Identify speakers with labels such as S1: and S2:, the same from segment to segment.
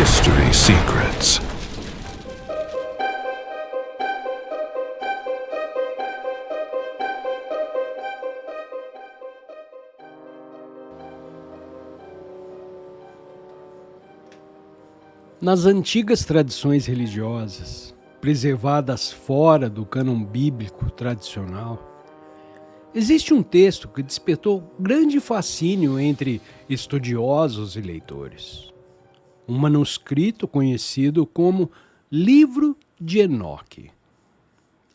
S1: History Secrets.
S2: Nas antigas tradições religiosas, preservadas fora do cânon bíblico tradicional, existe um texto que despertou grande fascínio entre estudiosos e leitores. Um manuscrito conhecido como Livro de Enoque.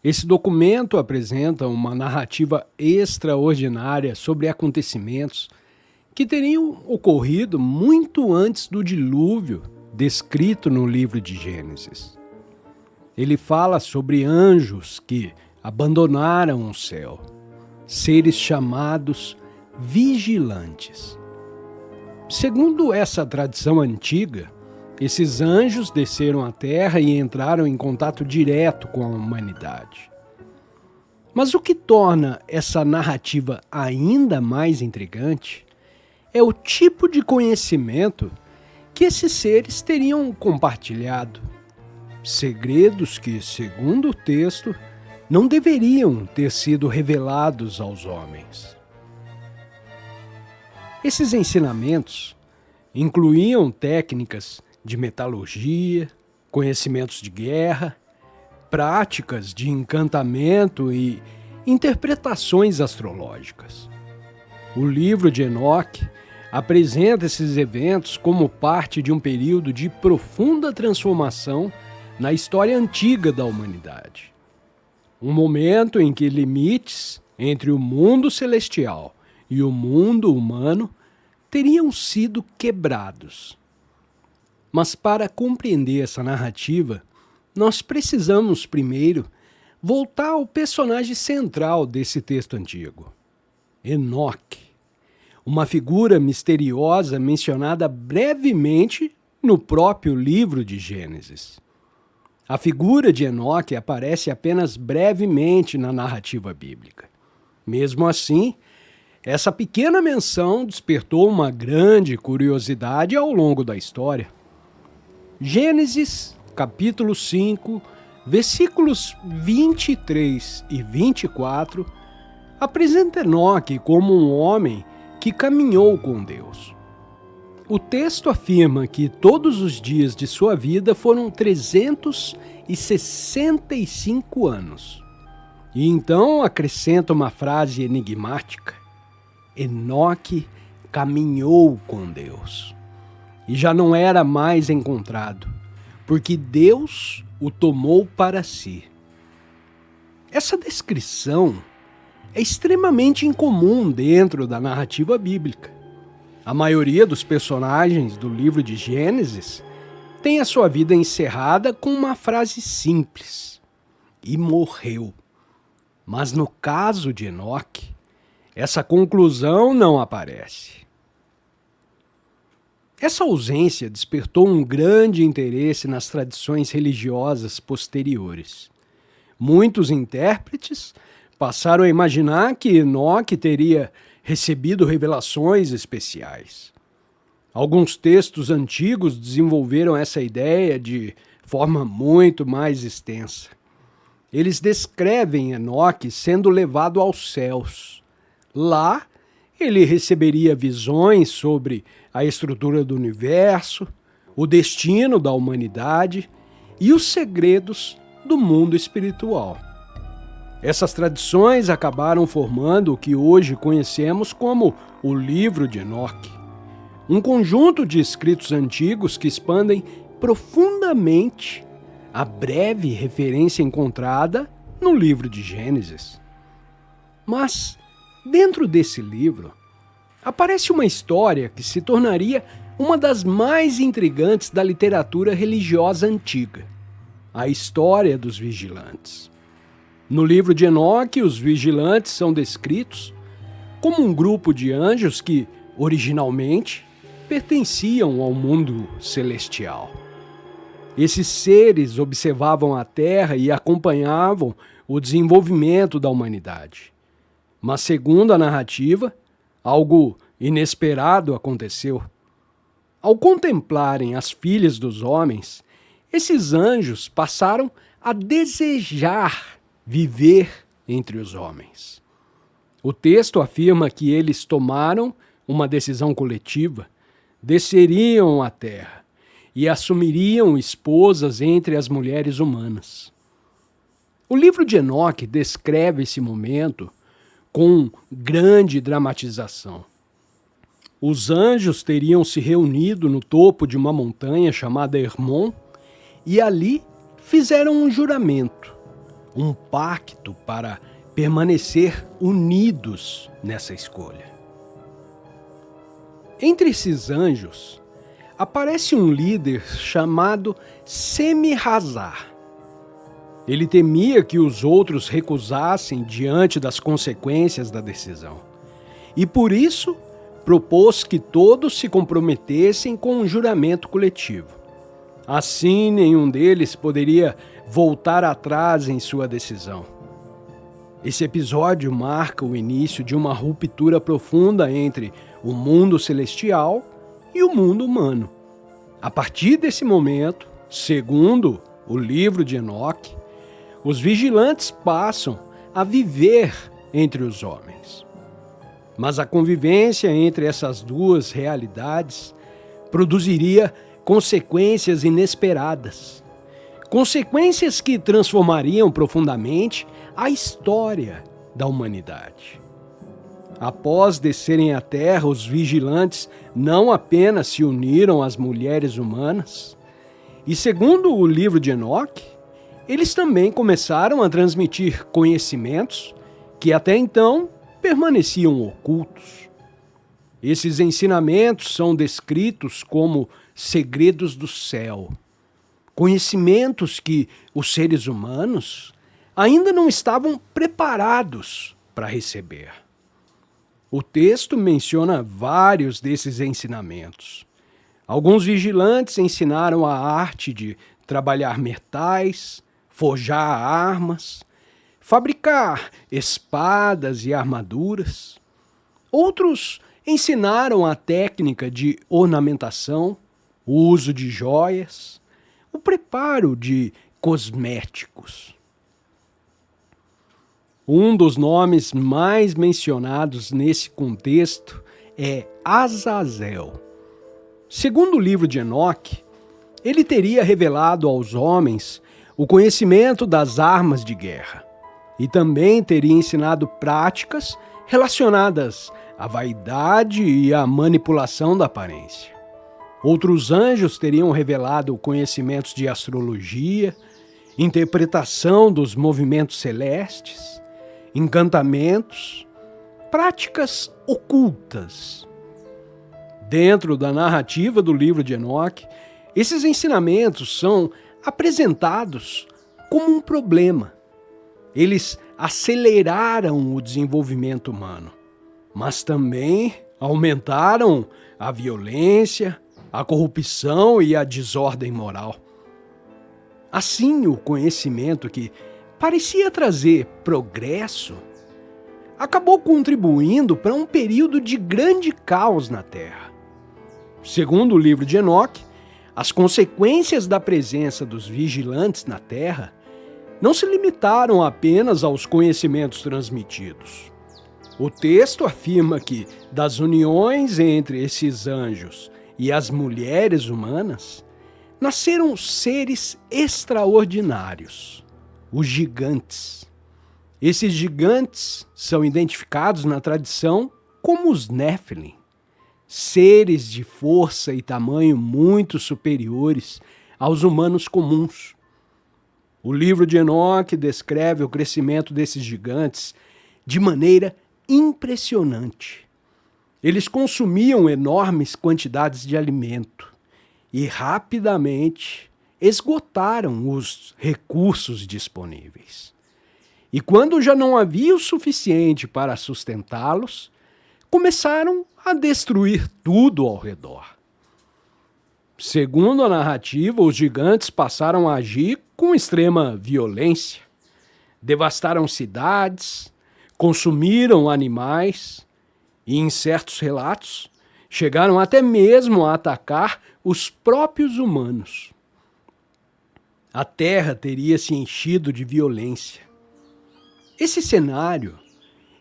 S2: Esse documento apresenta uma narrativa extraordinária sobre acontecimentos que teriam ocorrido muito antes do dilúvio descrito no livro de Gênesis. Ele fala sobre anjos que abandonaram o céu, seres chamados vigilantes. Segundo essa tradição antiga, esses anjos desceram à terra e entraram em contato direto com a humanidade. Mas o que torna essa narrativa ainda mais intrigante é o tipo de conhecimento que esses seres teriam compartilhado. Segredos que, segundo o texto, não deveriam ter sido revelados aos homens. Esses ensinamentos incluíam técnicas de metalurgia, conhecimentos de guerra, práticas de encantamento e interpretações astrológicas. O livro de Enoque apresenta esses eventos como parte de um período de profunda transformação na história antiga da humanidade. Um momento em que limites entre o mundo celestial e o mundo humano teriam sido quebrados. Mas para compreender essa narrativa, nós precisamos primeiro voltar ao personagem central desse texto antigo, Enoque. Uma figura misteriosa mencionada brevemente no próprio livro de Gênesis. A figura de Enoque aparece apenas brevemente na narrativa bíblica. Mesmo assim, essa pequena menção despertou uma grande curiosidade ao longo da história. Gênesis, capítulo 5, versículos 23 e 24, apresenta Enoque como um homem que caminhou com Deus. O texto afirma que todos os dias de sua vida foram 365 anos. E então acrescenta uma frase enigmática: Enoque caminhou com Deus. E já não era mais encontrado, porque Deus o tomou para si. Essa descrição é extremamente incomum dentro da narrativa bíblica. A maioria dos personagens do livro de Gênesis tem a sua vida encerrada com uma frase simples: e morreu. Mas no caso de Enoque, essa conclusão não aparece. Essa ausência despertou um grande interesse nas tradições religiosas posteriores. Muitos intérpretes passaram a imaginar que Enoque teria recebido revelações especiais. Alguns textos antigos desenvolveram essa ideia de forma muito mais extensa. Eles descrevem Enoque sendo levado aos céus. Lá, ele receberia visões sobre a estrutura do universo, o destino da humanidade e os segredos do mundo espiritual. Essas tradições acabaram formando o que hoje conhecemos como o Livro de Enoque, um conjunto de escritos antigos que expandem profundamente a breve referência encontrada no livro de Gênesis. Mas, dentro desse livro, aparece uma história que se tornaria uma das mais intrigantes da literatura religiosa antiga: a história dos vigilantes. No livro de Enoque, os vigilantes são descritos como um grupo de anjos que, originalmente, pertenciam ao mundo celestial. Esses seres observavam a Terra e acompanhavam o desenvolvimento da humanidade. Mas, segundo a narrativa, algo inesperado aconteceu. Ao contemplarem as filhas dos homens, esses anjos passaram a desejar viver entre os homens. O texto afirma que eles tomaram uma decisão coletiva, desceriam à terra e assumiriam esposas entre as mulheres humanas. O livro de Enoque descreve esse momento com grande dramatização. Os anjos teriam se reunido no topo de uma montanha chamada Hermon e ali fizeram um juramento, um pacto para permanecer unidos nessa escolha. Entre esses anjos, aparece um líder chamado Semi-Hazar. Ele temia que os outros recusassem diante das consequências da decisão. E por isso, propôs que todos se comprometessem com um juramento coletivo. Assim, nenhum deles poderia voltar atrás em sua decisão. Esse episódio marca o início de uma ruptura profunda entre o mundo celestial e o mundo humano. A partir desse momento, segundo o livro de Enoque, os vigilantes passam a viver entre os homens. Mas a convivência entre essas duas realidades produziria consequências inesperadas. Consequências que transformariam profundamente a história da humanidade. Após descerem à terra, os vigilantes não apenas se uniram às mulheres humanas, e segundo o livro de Enoque, eles também começaram a transmitir conhecimentos que até então permaneciam ocultos. Esses ensinamentos são descritos como segredos do céu, conhecimentos que os seres humanos ainda não estavam preparados para receber. O texto menciona vários desses ensinamentos. Alguns vigilantes ensinaram a arte de trabalhar metais, forjar armas, fabricar espadas e armaduras. Outros ensinaram a técnica de ornamentação, o uso de joias, o preparo de cosméticos. Um dos nomes mais mencionados nesse contexto é Azazel. Segundo o livro de Enoque, ele teria revelado aos homens o conhecimento das armas de guerra e também teria ensinado práticas relacionadas à vaidade e à manipulação da aparência. Outros anjos teriam revelado conhecimentos de astrologia, interpretação dos movimentos celestes, encantamentos, práticas ocultas. Dentro da narrativa do livro de Enoque, esses ensinamentos são apresentados como um problema. Eles aceleraram o desenvolvimento humano, mas também aumentaram a violência, a corrupção e a desordem moral. Assim, o conhecimento que parecia trazer progresso acabou contribuindo para um período de grande caos na Terra. Segundo o livro de Enoque, as consequências da presença dos vigilantes na Terra não se limitaram apenas aos conhecimentos transmitidos. O texto afirma que, das uniões entre esses anjos e as mulheres humanas, nasceram seres extraordinários, os gigantes. Esses gigantes são identificados na tradição como os Néfilim, seres de força e tamanho muito superiores aos humanos comuns. O livro de Enoque descreve o crescimento desses gigantes de maneira impressionante. Eles consumiam enormes quantidades de alimento e rapidamente esgotaram os recursos disponíveis. E quando já não havia o suficiente para sustentá-los, começaram a destruir tudo ao redor. Segundo a narrativa, os gigantes passaram a agir com extrema violência. Devastaram cidades, consumiram animais e, em certos relatos, Chegaram até mesmo a atacar os próprios humanos. A terra teria se enchido de violência. Esse cenário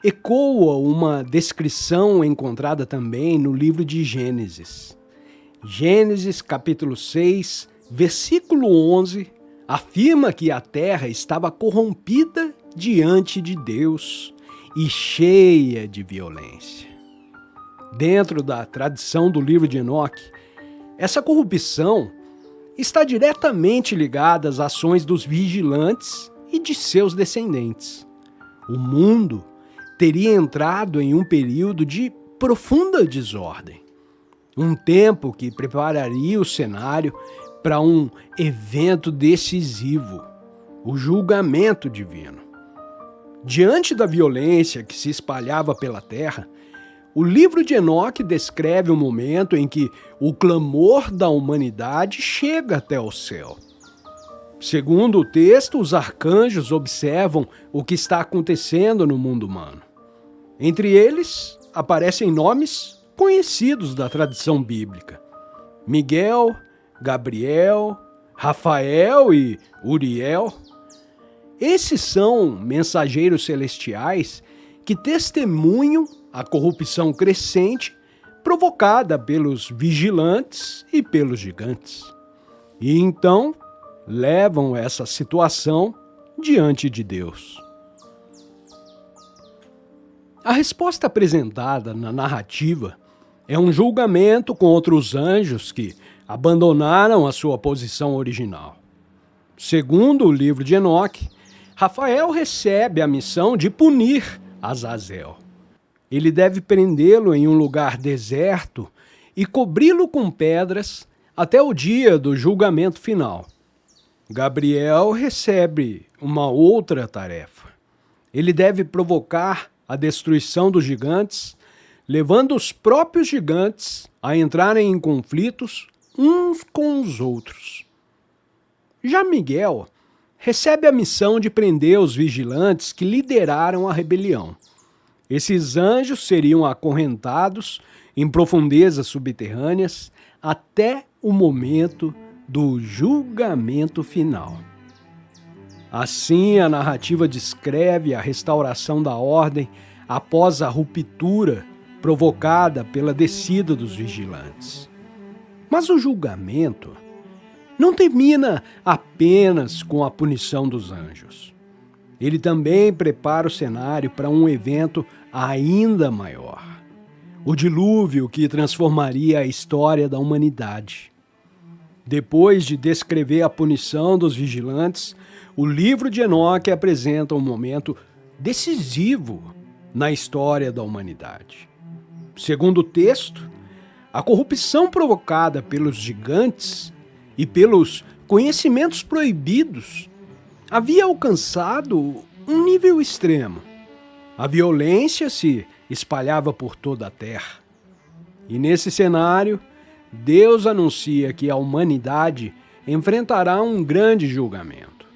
S2: ecoa uma descrição encontrada também no livro de Gênesis. Gênesis capítulo 6, versículo 11, afirma que a terra estava corrompida diante de Deus e cheia de violência. Dentro da tradição do livro de Enoque, essa corrupção está diretamente ligada às ações dos vigilantes e de seus descendentes. O mundo teria entrado em um período de profunda desordem, um tempo que prepararia o cenário para um evento decisivo, o julgamento divino. Diante da violência que se espalhava pela terra, o livro de Enoque descreve o momento em que o clamor da humanidade chega até o céu. Segundo o texto, os arcanjos observam o que está acontecendo no mundo humano. Entre eles, aparecem nomes conhecidos da tradição bíblica: Miguel, Gabriel, Rafael e Uriel. Esses são mensageiros celestiais que testemunham a corrupção crescente provocada pelos vigilantes e pelos gigantes. E então levam essa situação diante de Deus. A resposta apresentada na narrativa é um julgamento contra os anjos que abandonaram a sua posição original. Segundo o livro de Enoque, Rafael recebe a missão de punir Azazel. Ele deve prendê-lo em um lugar deserto e cobri-lo com pedras até o dia do julgamento final. Gabriel recebe uma outra tarefa. Ele deve provocar a destruição dos gigantes, levando os próprios gigantes a entrarem em conflitos uns com os outros. Já Miguel recebe a missão de prender os vigilantes que lideraram a rebelião. Esses anjos seriam acorrentados em profundezas subterrâneas até o momento do julgamento final. Assim, a narrativa descreve a restauração da ordem após a ruptura provocada pela descida dos vigilantes. Mas o julgamento não termina apenas com a punição dos anjos. Ele também prepara o cenário para um evento ainda maior: o dilúvio que transformaria a história da humanidade. Depois de descrever a punição dos vigilantes, o livro de Enoque apresenta um momento decisivo na história da humanidade. Segundo o texto, a corrupção provocada pelos gigantes e pelos conhecimentos proibidos havia alcançado um nível extremo. A violência se espalhava por toda a terra. E nesse cenário, Deus anuncia que a humanidade enfrentará um grande julgamento.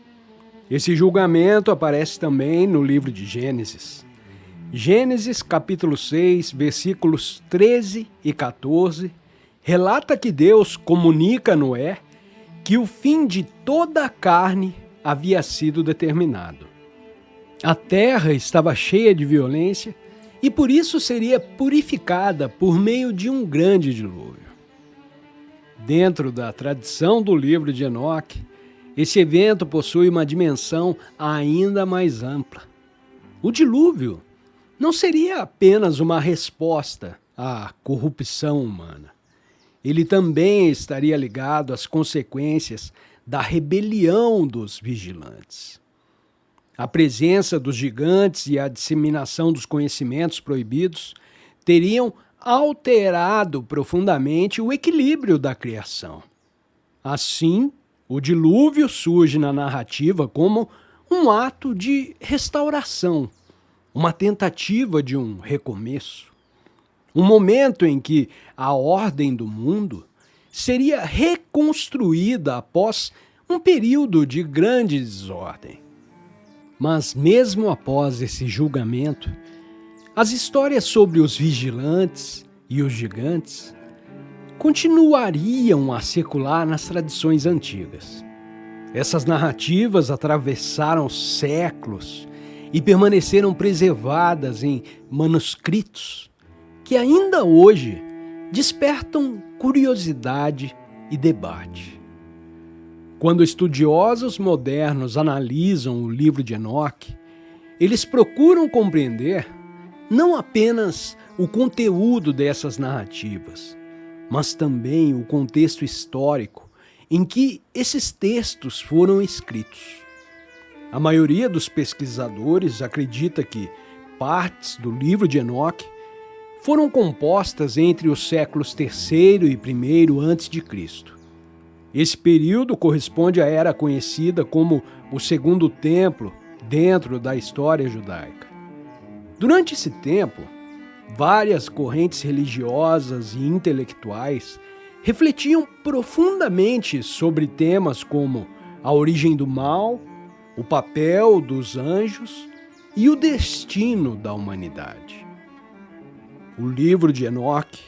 S2: Esse julgamento aparece também no livro de Gênesis. Gênesis capítulo 6, versículos 13 e 14, relata que Deus comunica a Noé que o fim de toda a carne havia sido determinado. A terra estava cheia de violência e por isso seria purificada por meio de um grande dilúvio. Dentro da tradição do livro de Enoque, esse evento possui uma dimensão ainda mais ampla. O dilúvio não seria apenas uma resposta à corrupção humana. Ele também estaria ligado às consequências da rebelião dos vigilantes. A presença dos gigantes e a disseminação dos conhecimentos proibidos teriam alterado profundamente o equilíbrio da criação. Assim, o dilúvio surge na narrativa como um ato de restauração, uma tentativa de um recomeço. Um momento em que a ordem do mundo seria reconstruída após um período de grande desordem. Mas mesmo após esse julgamento, as histórias sobre os vigilantes e os gigantes continuariam a circular nas tradições antigas. Essas narrativas atravessaram séculos e permaneceram preservadas em manuscritos que ainda hoje despertam curiosidade e debate. Quando estudiosos modernos analisam o livro de Enoque, eles procuram compreender não apenas o conteúdo dessas narrativas, mas também o contexto histórico em que esses textos foram escritos. A maioria dos pesquisadores acredita que partes do livro de Enoque foram compostas entre os séculos III e I a.C. Esse período corresponde à era conhecida como o Segundo Templo dentro da história judaica. Durante esse tempo, várias correntes religiosas e intelectuais refletiam profundamente sobre temas como a origem do mal, o papel dos anjos e o destino da humanidade. O livro de Enoque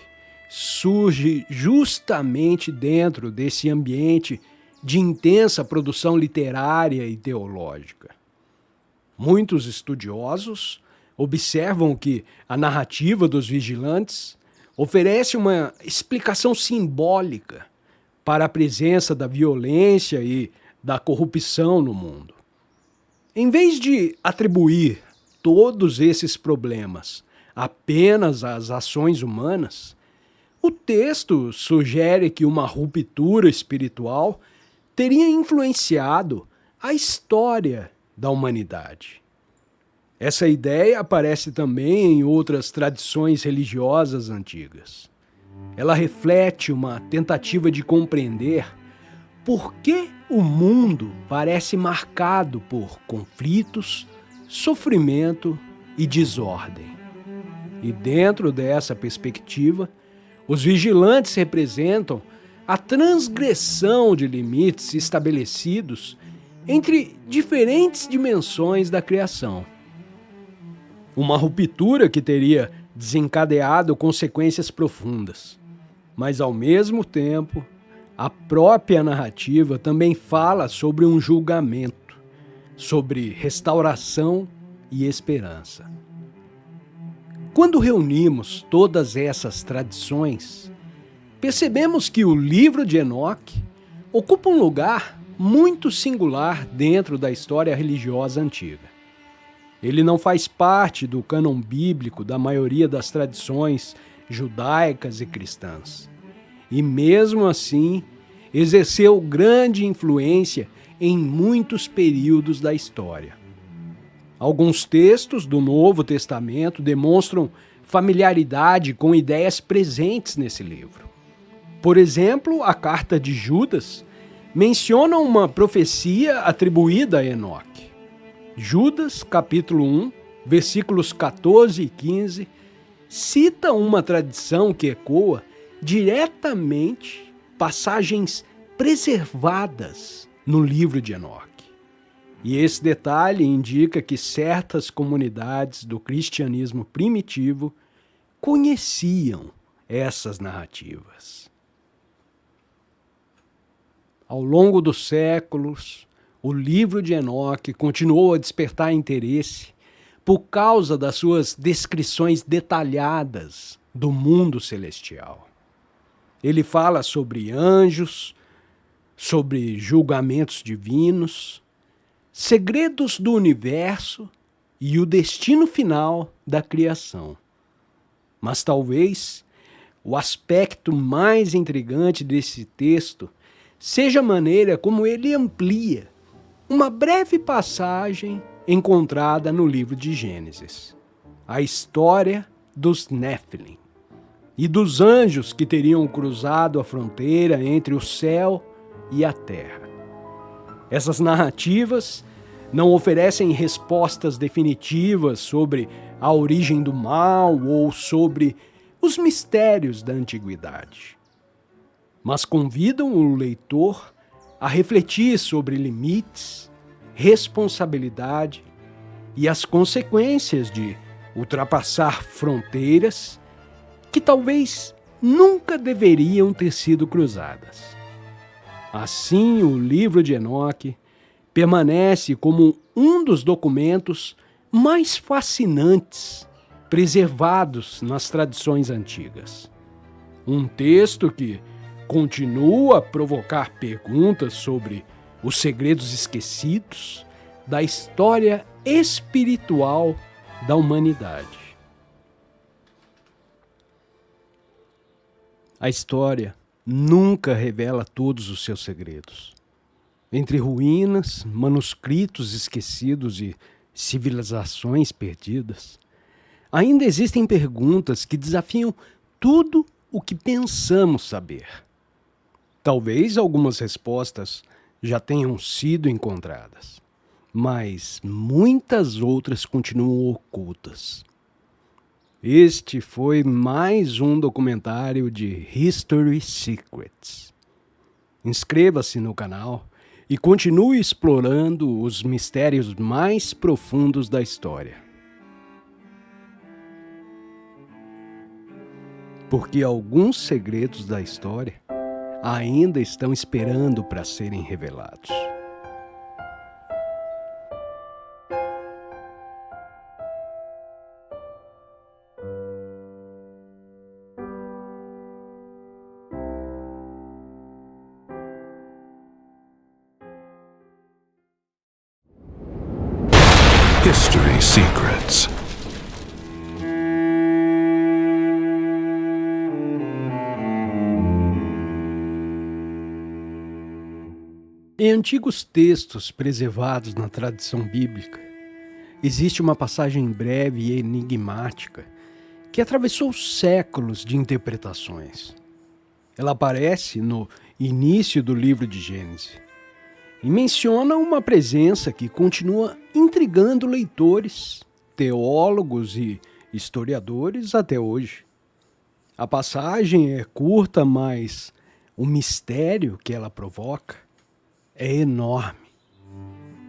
S2: surge justamente dentro desse ambiente de intensa produção literária e teológica. Muitos estudiosos observam que a narrativa dos vigilantes oferece uma explicação simbólica para a presença da violência e da corrupção no mundo. Em vez de atribuir todos esses problemas apenas às ações humanas, o texto sugere que uma ruptura espiritual teria influenciado a história da humanidade. Essa ideia aparece também em outras tradições religiosas antigas. Ela reflete uma tentativa de compreender por que o mundo parece marcado por conflitos, sofrimento e desordem. E dentro dessa perspectiva, os vigilantes representam a transgressão de limites estabelecidos entre diferentes dimensões da criação. Uma ruptura que teria desencadeado consequências profundas. Mas, ao mesmo tempo, a própria narrativa também fala sobre um julgamento, sobre restauração e esperança. Quando reunimos todas essas tradições, percebemos que o livro de Enoque ocupa um lugar muito singular dentro da história religiosa antiga. Ele não faz parte do cânon bíblico da maioria das tradições judaicas e cristãs. E mesmo assim, exerceu grande influência em muitos períodos da história. Alguns textos do Novo Testamento demonstram familiaridade com ideias presentes nesse livro. Por exemplo, a carta de Judas menciona uma profecia atribuída a Enoque. Judas, capítulo 1, versículos 14 e 15, cita uma tradição que ecoa diretamente passagens preservadas no livro de Enoque. E esse detalhe indica que certas comunidades do cristianismo primitivo conheciam essas narrativas. Ao longo dos séculos, o livro de Enoque continuou a despertar interesse por causa das suas descrições detalhadas do mundo celestial. Ele fala sobre anjos, sobre julgamentos divinos, segredos do universo e o destino final da criação. Mas talvez o aspecto mais intrigante desse texto seja a maneira como ele amplia uma breve passagem encontrada no livro de Gênesis, a história dos Néfilim e dos anjos que teriam cruzado a fronteira entre o céu e a terra. Essas narrativas não oferecem respostas definitivas sobre a origem do mal ou sobre os mistérios da antiguidade, mas convidam o leitor a refletir sobre limites, responsabilidade e as consequências de ultrapassar fronteiras que talvez nunca deveriam ter sido cruzadas. Assim, o livro de Enoque permanece como um dos documentos mais fascinantes preservados nas tradições antigas. Um texto que continua a provocar perguntas sobre os segredos esquecidos da história espiritual da humanidade. A história nunca revela todos os seus segredos. Entre ruínas, manuscritos esquecidos e civilizações perdidas, ainda existem perguntas que desafiam tudo o que pensamos saber. Talvez algumas respostas já tenham sido encontradas, mas muitas outras continuam ocultas. Este foi mais um documentário de History Secrets. Inscreva-se no canal e continue explorando os mistérios mais profundos da história. Porque alguns segredos da história ainda estão esperando para serem revelados.
S1: History Secrets.
S2: Em antigos textos preservados na tradição bíblica, existe uma passagem breve e enigmática que atravessou séculos de interpretações. Ela aparece no início do livro de Gênesis e menciona uma presença que continua intrigando leitores, teólogos e historiadores até hoje. A passagem é curta, mas o mistério que ela provoca é enorme.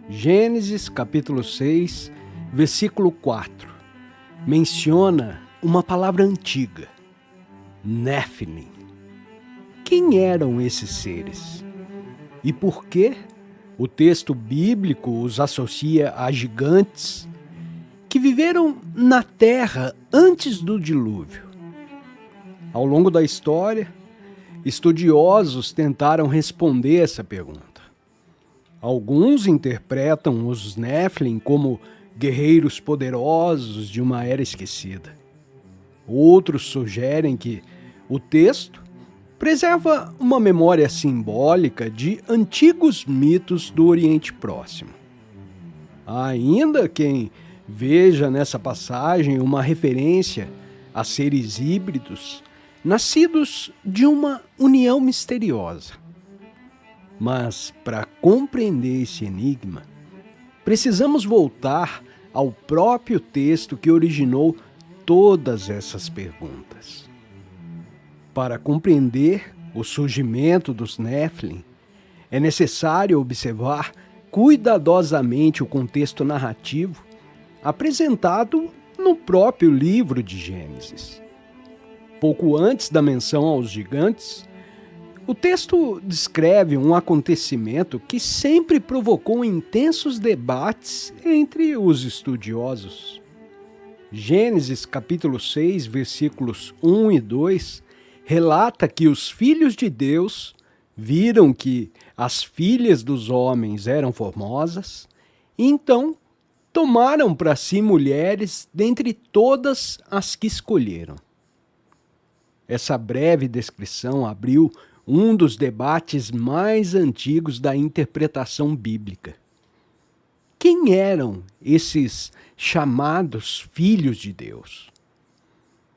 S2: Gênesis capítulo 6, versículo 4, menciona uma palavra antiga, Nephilim. Quem eram esses seres? E por que o texto bíblico os associa a gigantes que viveram na terra antes do dilúvio? Ao longo da história, estudiosos tentaram responder essa pergunta. Alguns interpretam os Nephilim como guerreiros poderosos de uma era esquecida. Outros sugerem que o texto preserva uma memória simbólica de antigos mitos do Oriente Próximo. Há ainda quem veja nessa passagem uma referência a seres híbridos nascidos de uma união misteriosa. Mas, para compreender esse enigma, precisamos voltar ao próprio texto que originou todas essas perguntas. Para compreender o surgimento dos Nephilim, é necessário observar cuidadosamente o contexto narrativo apresentado no próprio livro de Gênesis. Pouco antes da menção aos gigantes, o texto descreve um acontecimento que sempre provocou intensos debates entre os estudiosos. Gênesis capítulo 6, versículos 1 e 2, relata que os filhos de Deus viram que as filhas dos homens eram formosas, e então tomaram para si mulheres dentre todas as que escolheram. Essa breve descrição abriu um dos debates mais antigos da interpretação bíblica. Quem eram esses chamados filhos de Deus?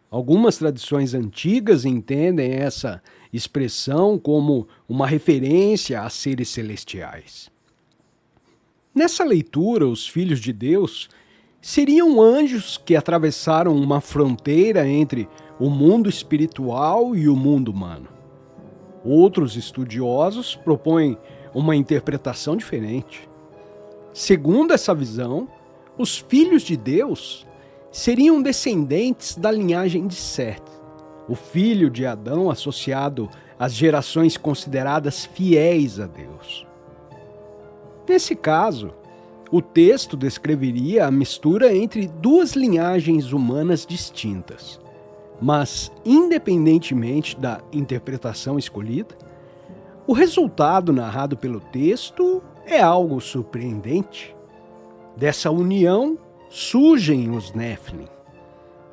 S2: Algumas tradições antigas entendem essa expressão como uma referência a seres celestiais. Nessa leitura, os filhos de Deus seriam anjos que atravessaram uma fronteira entre o mundo espiritual e o mundo humano. Outros estudiosos propõem uma interpretação diferente. Segundo essa visão, os filhos de Deus seriam descendentes da linhagem de Sete, o filho de Adão associado às gerações consideradas fiéis a Deus. Nesse caso, o texto descreveria a mistura entre duas linhagens humanas distintas, mas, independentemente da interpretação escolhida, o resultado narrado pelo texto é algo surpreendente. Dessa união surgem os Néfilim,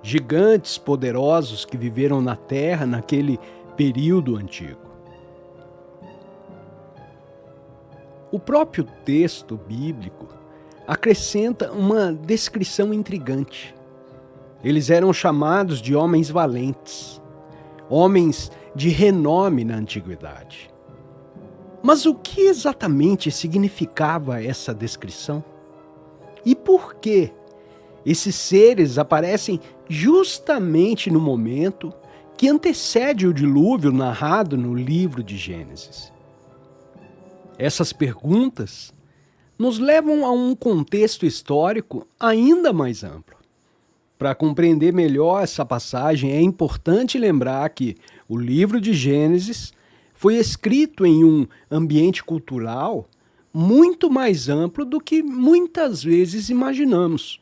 S2: gigantes poderosos que viveram na Terra naquele período antigo. O próprio texto bíblico acrescenta uma descrição intrigante. Eles eram chamados de homens valentes, homens de renome na antiguidade. Mas o que exatamente significava essa descrição? E por que esses seres aparecem justamente no momento que antecede o dilúvio narrado no livro de Gênesis? Essas perguntas nos levam a um contexto histórico ainda mais amplo. Para compreender melhor essa passagem, é importante lembrar que o livro de Gênesis foi escrito em um ambiente cultural muito mais amplo do que muitas vezes imaginamos.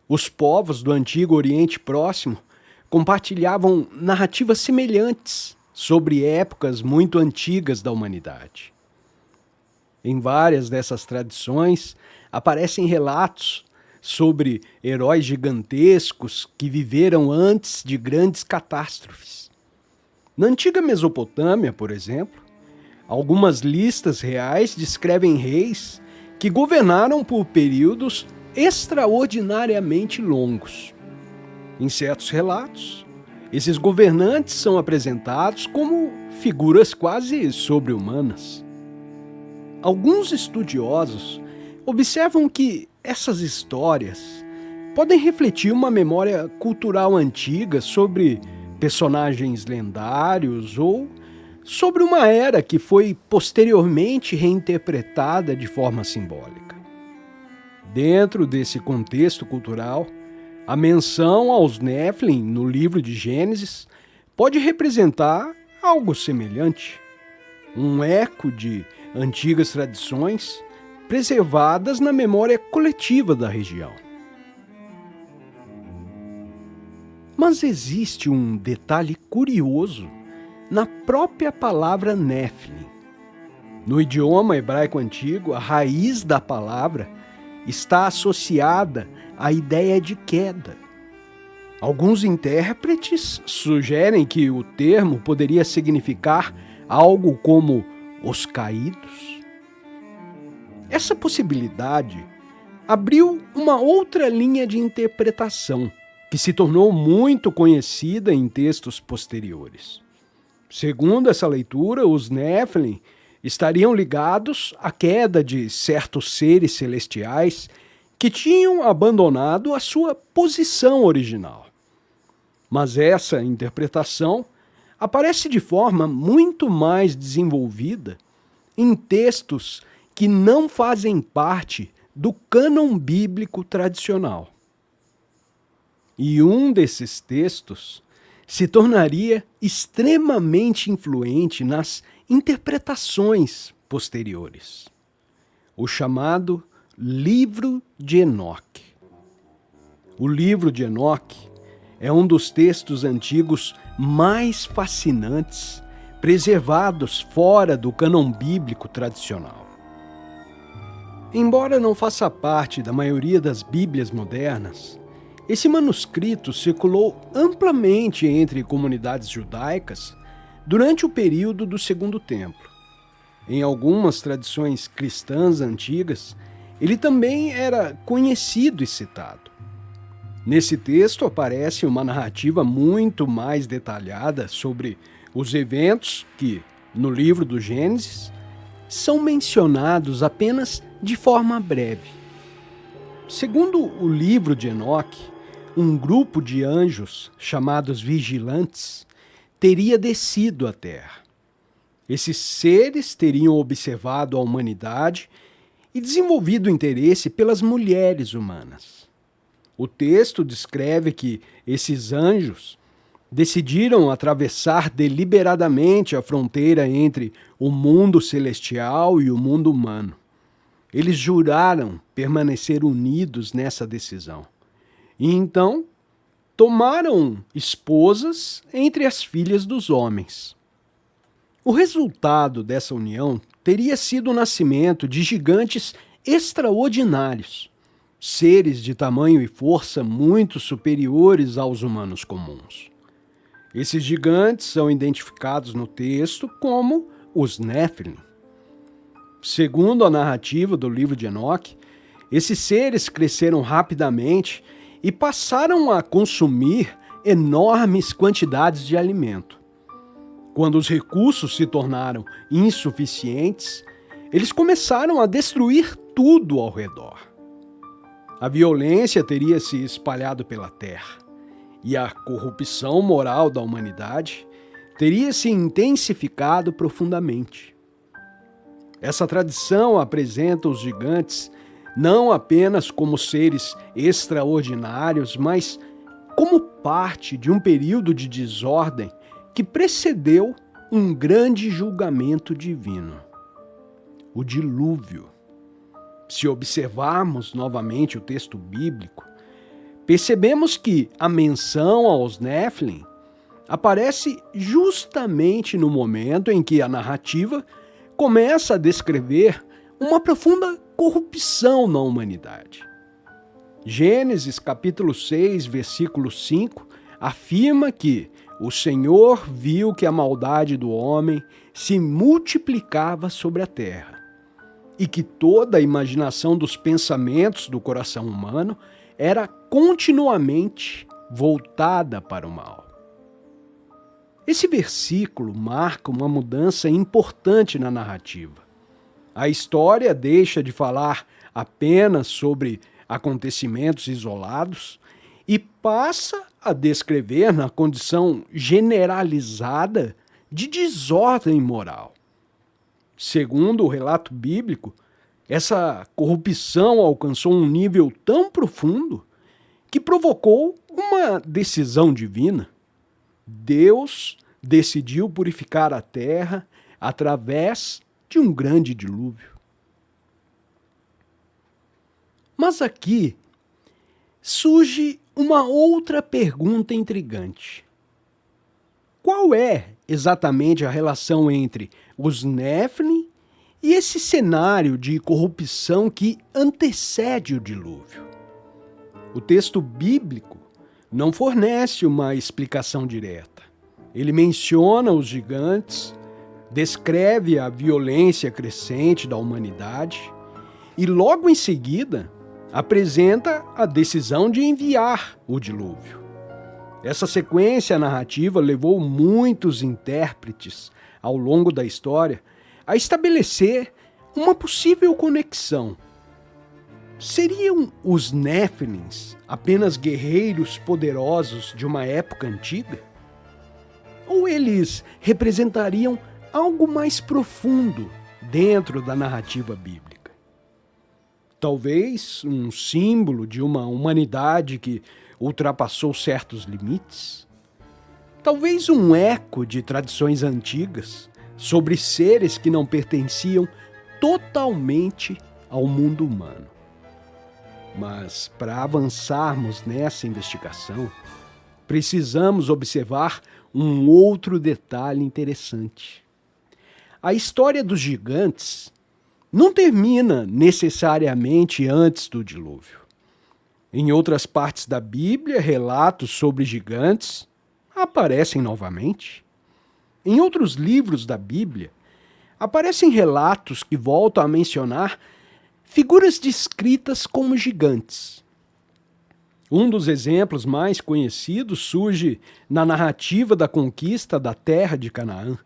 S2: Os povos do antigo Oriente Próximo compartilhavam narrativas semelhantes sobre épocas muito antigas da humanidade. Em várias dessas tradições aparecem relatos sobre heróis gigantescos que viveram antes de grandes catástrofes. Na antiga Mesopotâmia, por exemplo, algumas listas reais descrevem reis que governaram por períodos extraordinariamente longos. Em certos relatos, esses governantes são apresentados como figuras quase sobre-humanas. Alguns estudiosos observam que essas histórias podem refletir uma memória cultural antiga sobre personagens lendários ou sobre uma era que foi posteriormente reinterpretada de forma simbólica. Dentro desse contexto cultural, a menção aos Néfilim no livro de Gênesis pode representar algo semelhante, um eco de antigas tradições preservadas na memória coletiva da região. Mas existe um detalhe curioso na própria palavra Néfilim. No idioma hebraico antigo, a raiz da palavra está associada à ideia de queda. Alguns intérpretes sugerem que o termo poderia significar algo como os caídos. Essa possibilidade abriu uma outra linha de interpretação que se tornou muito conhecida em textos posteriores. Segundo essa leitura, os Néfilim estariam ligados à queda de certos seres celestiais que tinham abandonado a sua posição original. Mas essa interpretação aparece de forma muito mais desenvolvida em textos que não fazem parte do cânon bíblico tradicional. E um desses textos se tornaria extremamente influente nas interpretações posteriores. O chamado Livro de Enoque. O Livro de Enoque é um dos textos antigos mais fascinantes, preservados fora do cânon bíblico tradicional. Embora não faça parte da maioria das Bíblias modernas, esse manuscrito circulou amplamente entre comunidades judaicas durante o período do Segundo Templo. Em algumas tradições cristãs antigas, ele também era conhecido e citado. Nesse texto aparece uma narrativa muito mais detalhada sobre os eventos que, no livro do Gênesis, são mencionados apenas de forma breve. Segundo o livro de Enoque, um grupo de anjos, chamados vigilantes, teria descido à terra. Esses seres teriam observado a humanidade e desenvolvido interesse pelas mulheres humanas. O texto descreve que esses anjos decidiram atravessar deliberadamente a fronteira entre o mundo celestial e o mundo humano. Eles juraram permanecer unidos nessa decisão. E então tomaram esposas entre as filhas dos homens. O resultado dessa união teria sido o nascimento de gigantes extraordinários, seres de tamanho e força muito superiores aos humanos comuns. Esses gigantes são identificados no texto como os Néfilim. Segundo a narrativa do livro de Enoque, esses seres cresceram rapidamente e passaram a consumir enormes quantidades de alimento. Quando os recursos se tornaram insuficientes, eles começaram a destruir tudo ao redor. A violência teria se espalhado pela terra e a corrupção moral da humanidade teria se intensificado profundamente. Essa tradição apresenta os gigantes não apenas como seres extraordinários, mas como parte de um período de desordem que precedeu um grande julgamento divino, o dilúvio. Se observarmos novamente o texto bíblico, percebemos que a menção aos Néfilim aparece justamente no momento em que a narrativa começa a descrever uma profunda corrupção na humanidade. Gênesis capítulo 6, versículo 5, afirma que o Senhor viu que a maldade do homem se multiplicava sobre a terra e que toda a imaginação dos pensamentos do coração humano era continuamente voltada para o mal. Esse versículo marca uma mudança importante na narrativa. A história deixa de falar apenas sobre acontecimentos isolados e passa a descrever na condição generalizada de desordem moral. Segundo o relato bíblico, essa corrupção alcançou um nível tão profundo que provocou uma decisão divina. Deus decidiu purificar a terra através de um grande dilúvio. Mas aqui surge uma outra pergunta intrigante. Qual é exatamente a relação entre os Néfilim e esse cenário de corrupção que antecede o dilúvio? O texto bíblico não fornece uma explicação direta. Ele menciona os gigantes, descreve a violência crescente da humanidade e logo em seguida apresenta a decisão de enviar o dilúvio. Essa sequência narrativa levou muitos intérpretes ao longo da história a estabelecer uma possível conexão. Seriam os Néfilins apenas guerreiros poderosos de uma época antiga? Ou eles representariam algo mais profundo dentro da narrativa bíblica? Talvez um símbolo de uma humanidade que ultrapassou certos limites? Talvez um eco de tradições antigas sobre seres que não pertenciam totalmente ao mundo humano. Mas, para avançarmos nessa investigação, precisamos observar um outro detalhe interessante. A história dos gigantes não termina necessariamente antes do dilúvio. Em outras partes da Bíblia, relatos sobre gigantes aparecem novamente. Em outros livros da Bíblia, aparecem relatos que voltam a mencionar figuras descritas como gigantes. Um dos exemplos mais conhecidos surge na narrativa da conquista da terra de Canaã.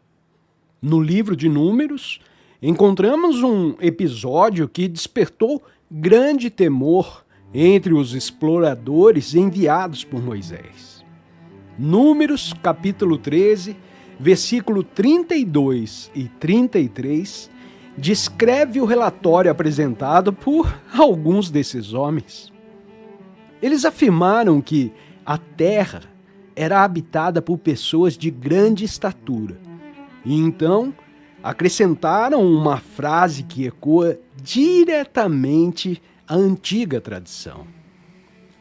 S2: No livro de Números, encontramos um episódio que despertou grande temor entre os exploradores enviados por Moisés. Números, capítulo 13, versículo 32 e 33, descreve o relatório apresentado por alguns desses homens. Eles afirmaram que a terra era habitada por pessoas de grande estatura. E então acrescentaram uma frase que ecoa diretamente à antiga tradição.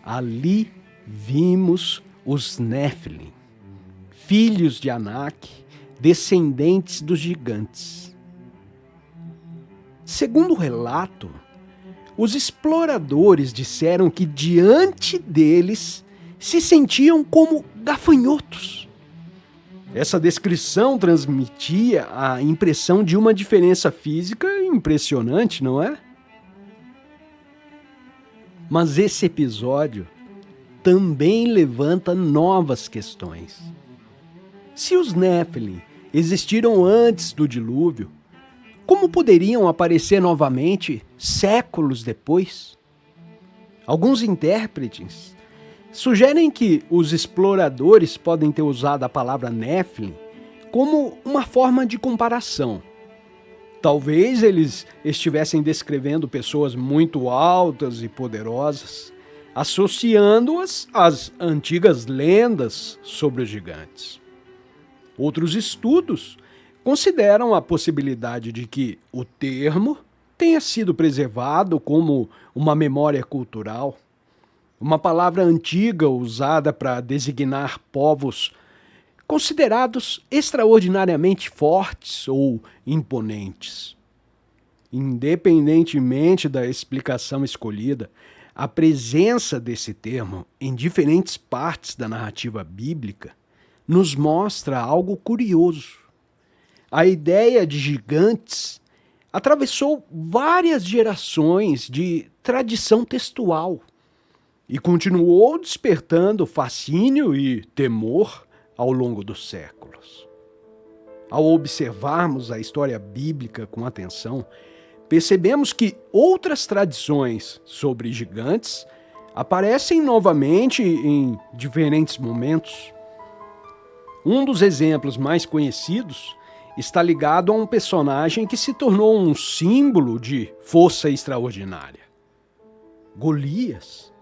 S2: Ali vimos os Néfilim, filhos de Anak, descendentes dos gigantes. Segundo o relato, os exploradores disseram que diante deles se sentiam como gafanhotos. Essa descrição transmitia a impressão de uma diferença física impressionante, não é? Mas esse episódio também levanta novas questões. Se os Néfilim existiram antes do dilúvio, como poderiam aparecer novamente séculos depois? Alguns intérpretes sugerem que os exploradores podem ter usado a palavra Néfilim como uma forma de comparação. Talvez eles estivessem descrevendo pessoas muito altas e poderosas, associando-as às antigas lendas sobre os gigantes. Outros estudos consideram a possibilidade de que o termo tenha sido preservado como uma memória cultural, uma palavra antiga usada para designar povos considerados extraordinariamente fortes ou imponentes. Independentemente da explicação escolhida, a presença desse termo em diferentes partes da narrativa bíblica nos mostra algo curioso. A ideia de gigantes atravessou várias gerações de tradição textual e continuou despertando fascínio e temor ao longo dos séculos. Ao observarmos a história bíblica com atenção, percebemos que outras tradições sobre gigantes aparecem novamente em diferentes momentos. Um dos exemplos mais conhecidos está ligado a um personagem que se tornou um símbolo de força extraordinária: Golias.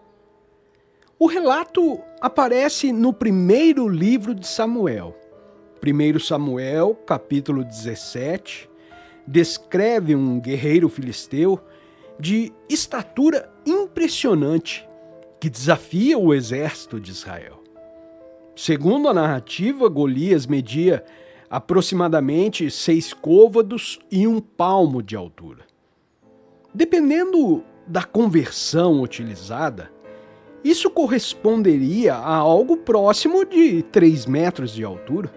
S2: O relato aparece no primeiro livro de Samuel. 1 Samuel, capítulo 17, descreve um guerreiro filisteu de estatura impressionante que desafia o exército de Israel. Segundo a narrativa, Golias media aproximadamente 6 côvados e 1 palmo de altura. Dependendo da conversão utilizada, isso corresponderia a algo próximo de 3 metros de altura.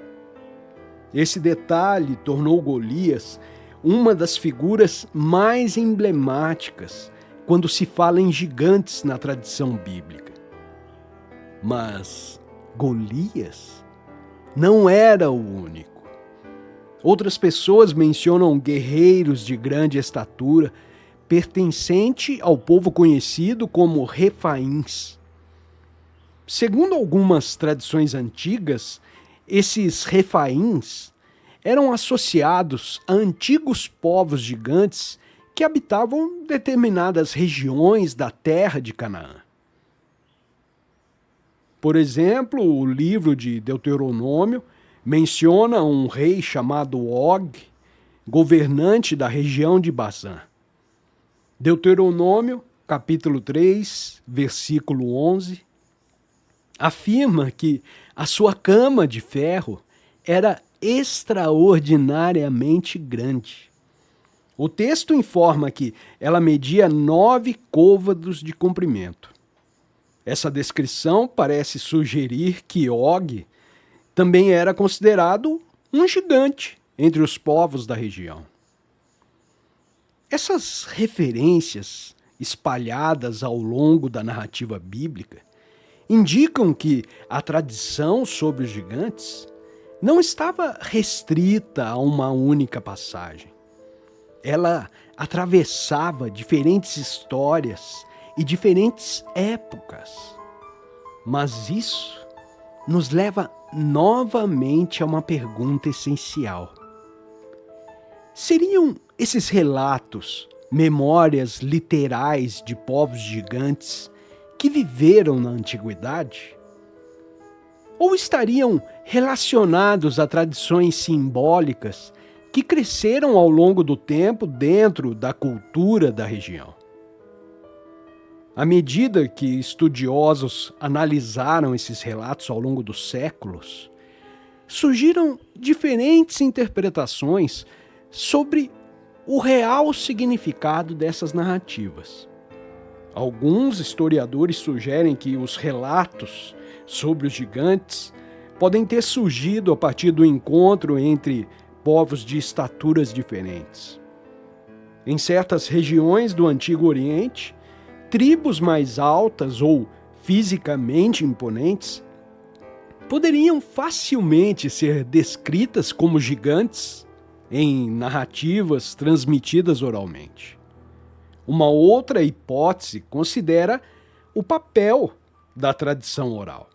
S2: Esse detalhe tornou Golias uma das figuras mais emblemáticas quando se fala em gigantes na tradição bíblica. Mas Golias não era o único. Outras pessoas mencionam guerreiros de grande estatura pertencente ao povo conhecido como Refaíns. Segundo algumas tradições antigas, esses Refaíns eram associados a antigos povos gigantes que habitavam determinadas regiões da terra de Canaã. Por exemplo, o livro de Deuteronômio menciona um rei chamado Og, governante da região de Bazã. Deuteronômio, capítulo 3, versículo 11, afirma que a sua cama de ferro era extraordinariamente grande. O texto informa que ela media 9 côvados de comprimento. Essa descrição parece sugerir que Og também era considerado um gigante entre os povos da região. Essas referências espalhadas ao longo da narrativa bíblica indicam que a tradição sobre os gigantes não estava restrita a uma única passagem. Ela atravessava diferentes histórias e diferentes épocas. Mas isso nos leva novamente a uma pergunta essencial. Seriam esses relatos memórias literais de povos gigantes que viveram na antiguidade? Ou estariam relacionados a tradições simbólicas que cresceram ao longo do tempo dentro da cultura da região? À medida que estudiosos analisaram esses relatos ao longo dos séculos, surgiram diferentes interpretações sobre o real significado dessas narrativas. Alguns historiadores sugerem que os relatos sobre os gigantes podem ter surgido a partir do encontro entre povos de estaturas diferentes. Em certas regiões do Antigo Oriente, tribos mais altas ou fisicamente imponentes poderiam facilmente ser descritas como gigantes em narrativas transmitidas oralmente. Uma outra hipótese considera o papel da tradição oral.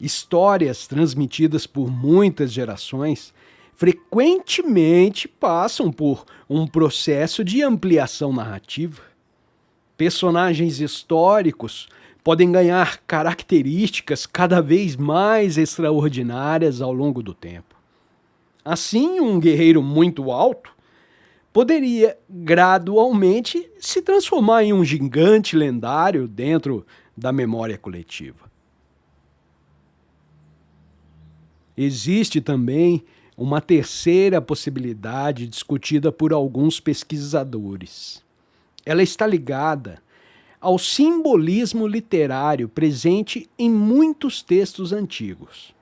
S2: Histórias transmitidas por muitas gerações frequentemente passam por um processo de ampliação narrativa. Personagens históricos podem ganhar características cada vez mais extraordinárias ao longo do tempo. Assim, um guerreiro muito alto poderia gradualmente se transformar em um gigante lendário dentro da memória coletiva. Existe também uma terceira possibilidade discutida por alguns pesquisadores. Ela está ligada ao simbolismo literário presente em muitos textos antigos.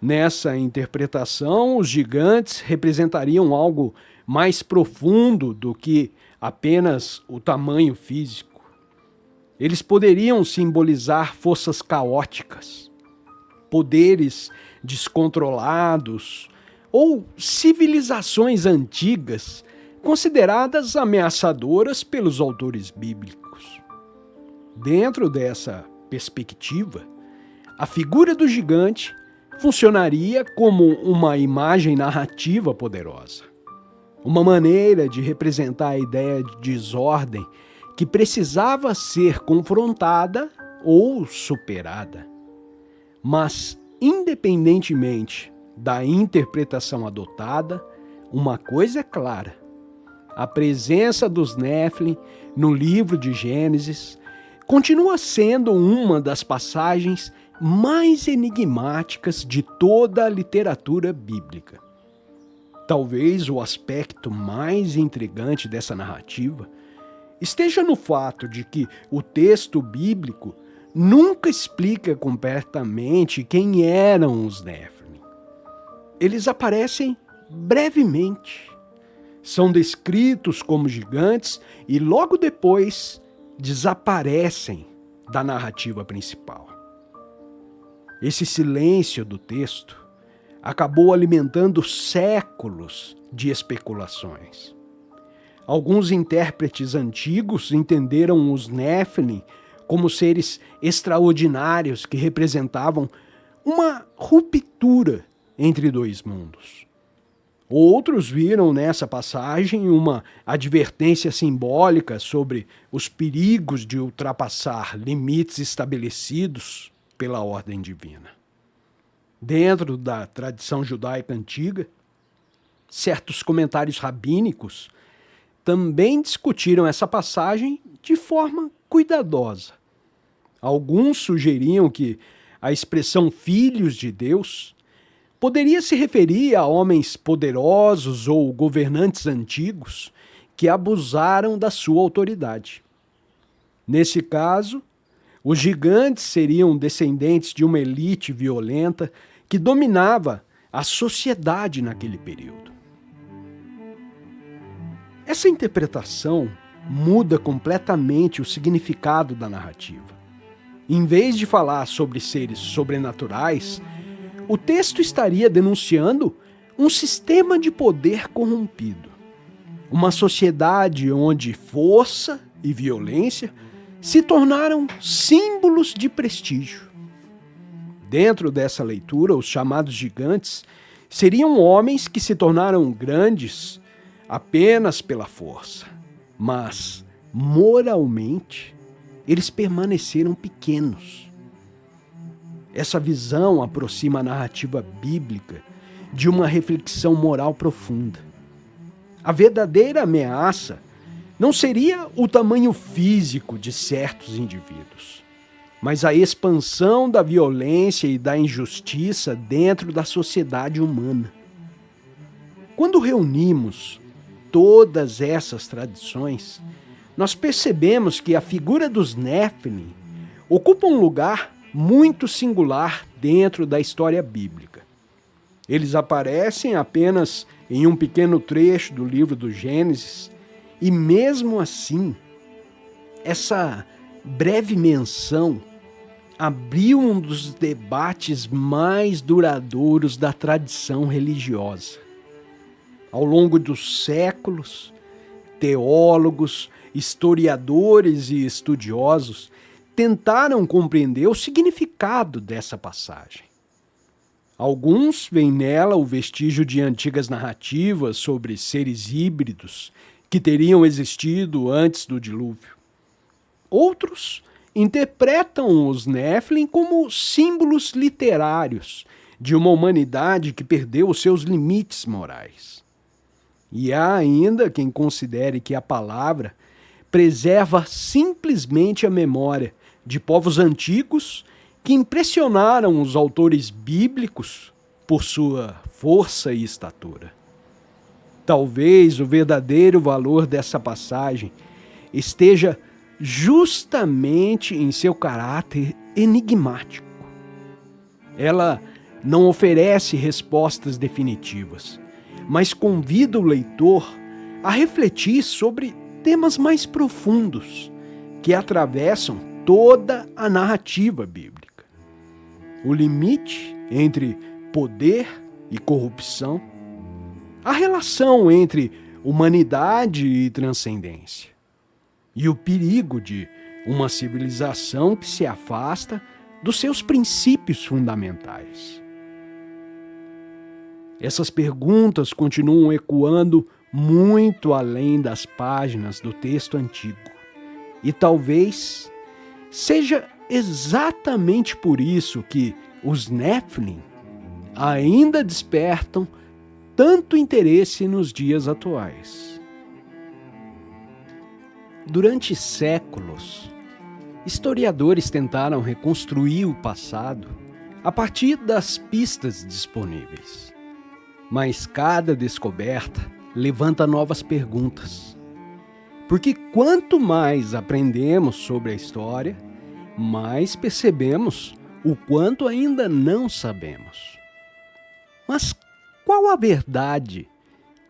S2: Nessa interpretação, os gigantes representariam algo mais profundo do que apenas o tamanho físico. Eles poderiam simbolizar forças caóticas, poderes descontrolados ou civilizações antigas consideradas ameaçadoras pelos autores bíblicos. Dentro dessa perspectiva, a figura do gigante funcionaria como uma imagem narrativa poderosa, uma maneira de representar a ideia de desordem que precisava ser confrontada ou superada. Mas, independentemente da interpretação adotada, uma coisa é clara: a presença dos Néfilim no livro de Gênesis continua sendo uma das passagens mais enigmáticas de toda a literatura bíblica. Talvez o aspecto mais intrigante dessa narrativa esteja no fato de que o texto bíblico nunca explica completamente quem eram os Néfilim. Eles aparecem brevemente. São descritos como gigantes e logo depois desaparecem da narrativa principal. Esse silêncio do texto acabou alimentando séculos de especulações. Alguns intérpretes antigos entenderam os Néfilim como seres extraordinários que representavam uma ruptura entre dois mundos. Outros viram nessa passagem uma advertência simbólica sobre os perigos de ultrapassar limites estabelecidos pela ordem divina. Dentro da tradição judaica antiga, certos comentários rabínicos também discutiram essa passagem de forma cuidadosa. Alguns sugeriam que a expressão filhos de Deus poderia se referir a homens poderosos ou governantes antigos que abusaram da sua autoridade. Nesse caso, os gigantes seriam descendentes de uma elite violenta que dominava a sociedade naquele período. Essa interpretação muda completamente o significado da narrativa. Em vez de falar sobre seres sobrenaturais, o texto estaria denunciando um sistema de poder corrompido. Uma sociedade onde força e violência se tornaram símbolos de prestígio. Dentro dessa leitura, os chamados gigantes seriam homens que se tornaram grandes apenas pela força, mas, moralmente, eles permaneceram pequenos. Essa visão aproxima a narrativa bíblica de uma reflexão moral profunda. A verdadeira ameaça não seria o tamanho físico de certos indivíduos, mas a expansão da violência e da injustiça dentro da sociedade humana. Quando reunimos todas essas tradições, nós percebemos que a figura dos Néfilim ocupa um lugar muito singular dentro da história bíblica. Eles aparecem apenas em um pequeno trecho do livro do Gênesis, e mesmo assim, essa breve menção abriu um dos debates mais duradouros da tradição religiosa. Ao longo dos séculos, teólogos, historiadores e estudiosos tentaram compreender o significado dessa passagem. Alguns veem nela o vestígio de antigas narrativas sobre seres híbridos que teriam existido antes do dilúvio. Outros interpretam os Néfilim como símbolos literários de uma humanidade que perdeu os seus limites morais. E há ainda quem considere que a palavra preserva simplesmente a memória de povos antigos que impressionaram os autores bíblicos por sua força e estatura. Talvez o verdadeiro valor dessa passagem esteja justamente em seu caráter enigmático. Ela não oferece respostas definitivas, mas convida o leitor a refletir sobre temas mais profundos que atravessam toda a narrativa bíblica. O limite entre poder e corrupção, a relação entre humanidade e transcendência, e o perigo de uma civilização que se afasta dos seus princípios fundamentais. Essas perguntas continuam ecoando muito além das páginas do texto antigo. E talvez seja exatamente por isso que os Néfilim ainda despertam tanto interesse nos dias atuais. Durante séculos, historiadores tentaram reconstruir o passado a partir das pistas disponíveis. Mas cada descoberta levanta novas perguntas. Porque quanto mais aprendemos sobre a história, mais percebemos o quanto ainda não sabemos. Mas qual a verdade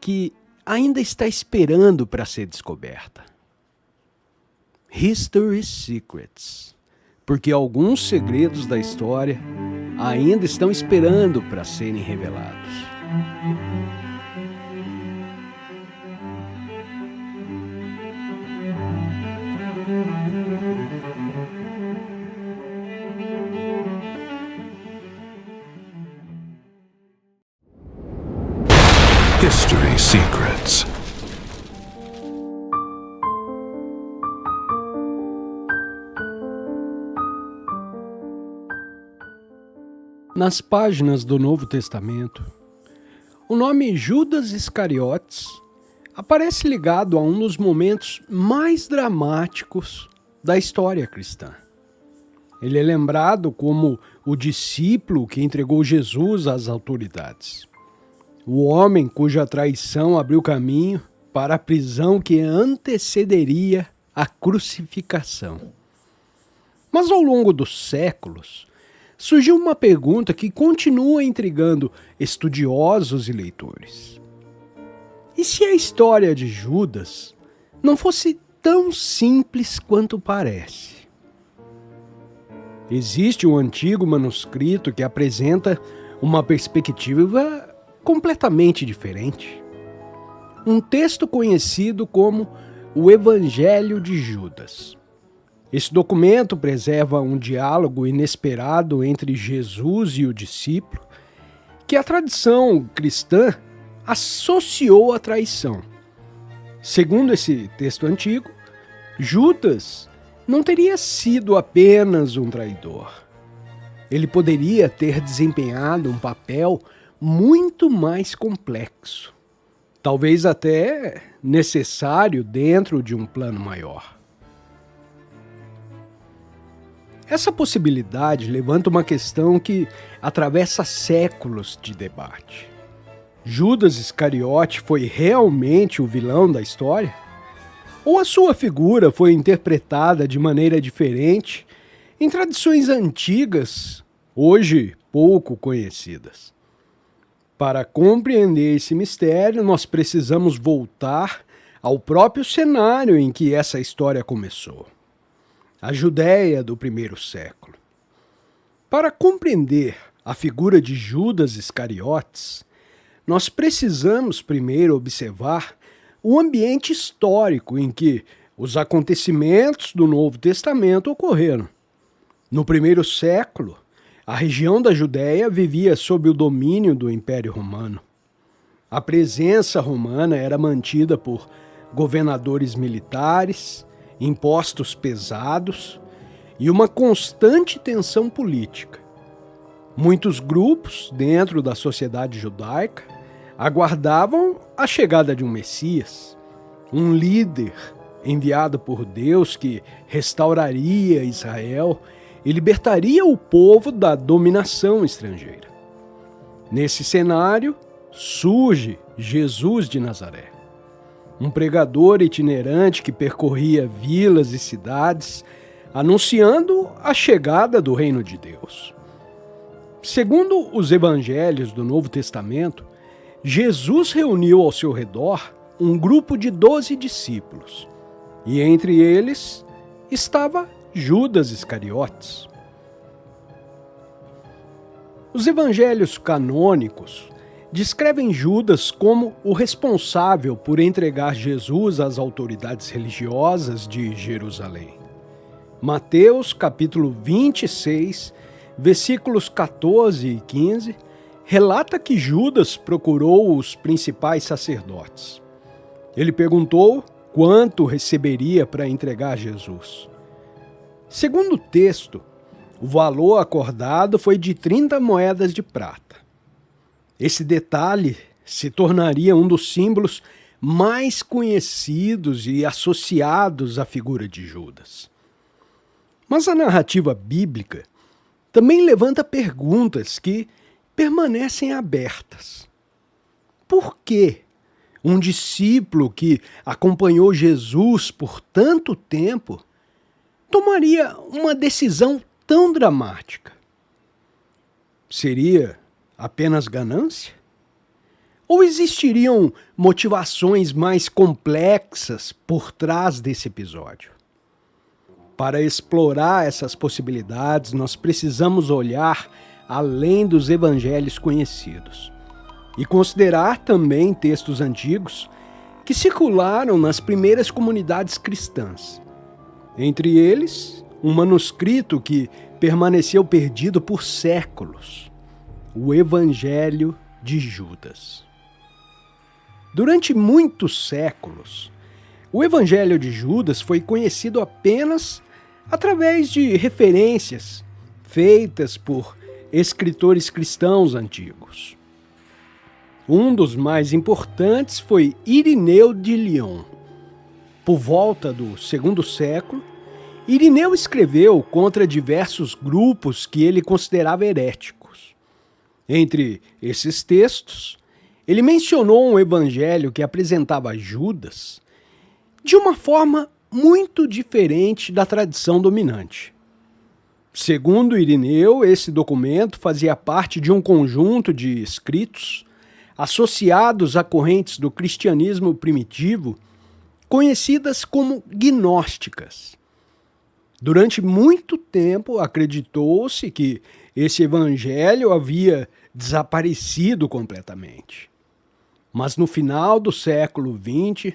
S2: que ainda está esperando para ser descoberta? History Secrets, porque alguns segredos da história ainda estão esperando para serem revelados.
S1: History Secrets.
S2: Nas páginas do Novo Testamento, o nome Judas Iscariotes aparece ligado a um dos momentos mais dramáticos da história cristã. Ele é lembrado como o discípulo que entregou Jesus às autoridades. O homem cuja traição abriu caminho para a prisão que antecederia a crucificação. Mas ao longo dos séculos, surgiu uma pergunta que continua intrigando estudiosos e leitores. E se a história de Judas não fosse tão simples quanto parece? Existe um antigo manuscrito que apresenta uma perspectiva completamente diferente. Um texto conhecido como o Evangelho de Judas. Esse documento preserva um diálogo inesperado entre Jesus e o discípulo, que a tradição cristã associou à traição. Segundo esse texto antigo, Judas não teria sido apenas um traidor. ele poderia ter desempenhado um papel muito mais complexo, talvez até necessário dentro de um plano maior. Essa possibilidade levanta uma questão que atravessa séculos de debate. Judas Iscariote foi realmente o vilão da história? Ou a sua figura foi interpretada de maneira diferente em tradições antigas, hoje pouco conhecidas? Para compreender esse mistério, nós precisamos voltar ao próprio cenário em que essa história começou, a Judéia do primeiro século. Para compreender a figura de Judas Iscariotes, nós precisamos primeiro observar o ambiente histórico em que os acontecimentos do Novo Testamento ocorreram. No primeiro século, a região da Judéia vivia sob o domínio do Império Romano. A presença romana era mantida por governadores militares, impostos pesados e uma constante tensão política. Muitos grupos dentro da sociedade judaica aguardavam a chegada de um Messias, um líder enviado por Deus que restauraria Israel e libertaria o povo da dominação estrangeira. Nesse cenário, surge Jesus de Nazaré, um pregador itinerante que percorria vilas e cidades, anunciando a chegada do reino de Deus. Segundo os evangelhos do Novo Testamento, Jesus reuniu ao seu redor um grupo de 12 discípulos, e entre eles estava Judas Iscariotes. Os evangelhos canônicos descrevem Judas como o responsável por entregar Jesus às autoridades religiosas de Jerusalém. Mateus, capítulo 26, versículos 14 e 15, relata que Judas procurou os principais sacerdotes. Ele perguntou quanto receberia para entregar Jesus. Segundo o texto, o valor acordado foi de 30 moedas de prata. Esse detalhe se tornaria um dos símbolos mais conhecidos e associados à figura de Judas. Mas a narrativa bíblica também levanta perguntas que permanecem abertas. Por que um discípulo que acompanhou Jesus por tanto tempo tomaria uma decisão tão dramática? Seria apenas ganância? Ou existiriam motivações mais complexas por trás desse episódio? Para explorar essas possibilidades, nós precisamos olhar além dos evangelhos conhecidos e considerar também textos antigos que circularam nas primeiras comunidades cristãs. Entre eles, um manuscrito que permaneceu perdido por séculos, o Evangelho de Judas. Durante muitos séculos, o Evangelho de Judas foi conhecido apenas através de referências feitas por escritores cristãos antigos. Um dos mais importantes foi Irineu de Lyon. Por volta do II século, Irineu escreveu contra diversos grupos que ele considerava heréticos. Entre esses textos, ele mencionou um evangelho que apresentava Judas de uma forma muito diferente da tradição dominante. Segundo Irineu, esse documento fazia parte de um conjunto de escritos associados a correntes do cristianismo primitivo, conhecidas como gnósticas. Durante muito tempo, acreditou-se que esse evangelho havia desaparecido completamente. Mas no final do século XX,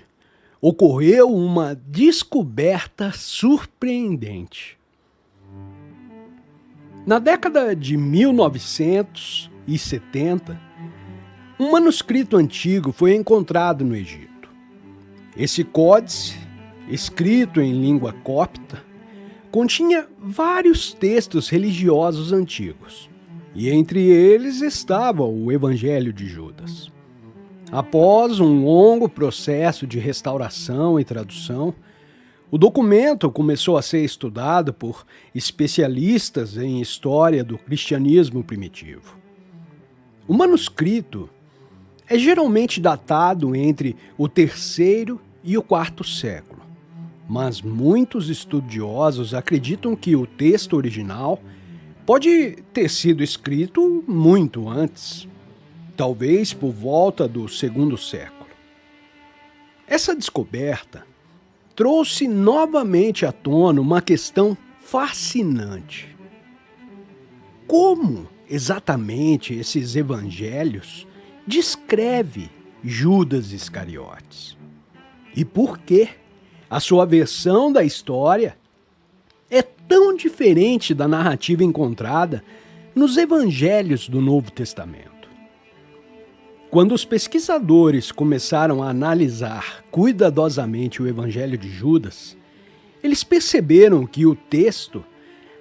S2: ocorreu uma descoberta surpreendente. Na década de 1970, um manuscrito antigo foi encontrado no Egito. Esse códice, escrito em língua copta, continha vários textos religiosos antigos, e entre eles estava o Evangelho de Judas. Após um longo processo de restauração e tradução, o documento começou a ser estudado por especialistas em história do cristianismo primitivo. O manuscrito é geralmente datado entre o terceiro e o quarto século, mas muitos estudiosos acreditam que o texto original pode ter sido escrito muito antes, talvez por volta do segundo século. Essa descoberta trouxe novamente à tona uma questão fascinante. Como exatamente esses evangelhos descrevem Judas Iscariotes? E por que a sua versão da história é tão diferente da narrativa encontrada nos evangelhos do Novo Testamento? Quando os pesquisadores começaram a analisar cuidadosamente o Evangelho de Judas, eles perceberam que o texto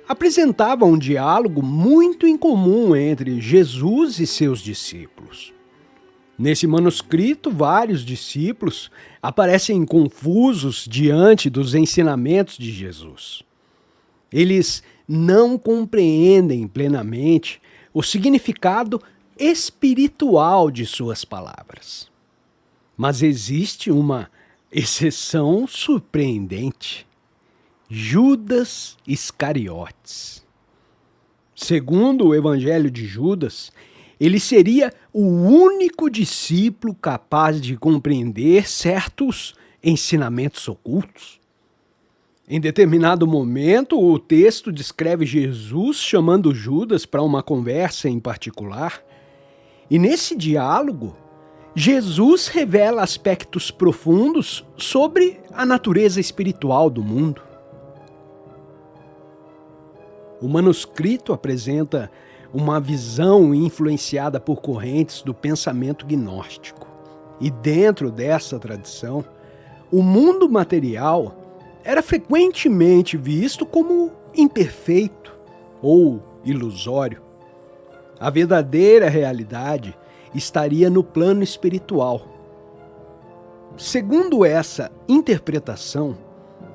S2: apresentava um diálogo muito incomum entre Jesus e seus discípulos. Nesse manuscrito, vários discípulos aparecem confusos diante dos ensinamentos de Jesus. Eles não compreendem plenamente o significado espiritual de suas palavras. Mas existe uma exceção surpreendente: Judas Iscariotes. Segundo o Evangelho de Judas, ele seria o único discípulo capaz de compreender certos ensinamentos ocultos. Em determinado momento, o texto descreve Jesus chamando Judas para uma conversa em particular. E nesse diálogo, Jesus revela aspectos profundos sobre a natureza espiritual do mundo. O manuscrito apresenta uma visão influenciada por correntes do pensamento gnóstico. E dentro dessa tradição, o mundo material era frequentemente visto como imperfeito ou ilusório. A verdadeira realidade estaria no plano espiritual. Segundo essa interpretação,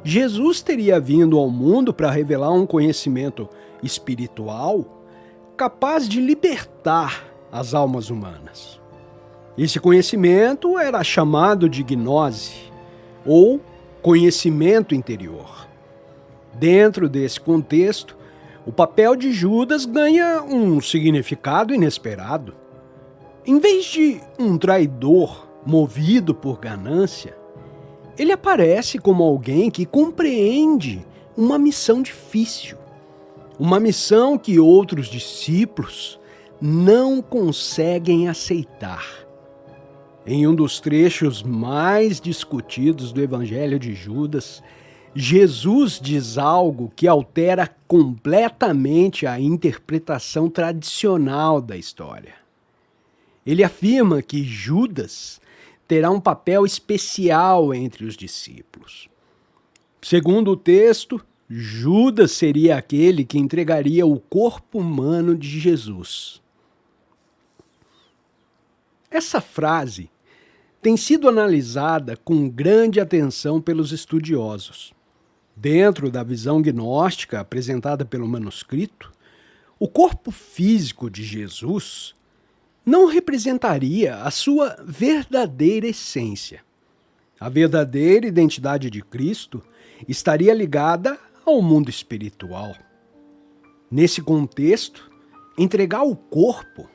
S2: Jesus teria vindo ao mundo para revelar um conhecimento espiritual capaz de libertar as almas humanas. Esse conhecimento era chamado de gnose, ou conhecimento interior. Dentro desse contexto, o papel de Judas ganha um significado inesperado. Em vez de um traidor movido por ganância, ele aparece como alguém que compreende uma missão difícil, uma missão que outros discípulos não conseguem aceitar. Em um dos trechos mais discutidos do Evangelho de Judas, Jesus diz algo que altera completamente a interpretação tradicional da história. Ele afirma que Judas terá um papel especial entre os discípulos. Segundo o texto, Judas seria aquele que entregaria o corpo humano de Jesus. Essa frase tem sido analisada com grande atenção pelos estudiosos. Dentro da visão gnóstica apresentada pelo manuscrito, o corpo físico de Jesus não representaria a sua verdadeira essência. A verdadeira identidade de Cristo estaria ligada ao mundo espiritual. Nesse contexto, entregar o corpo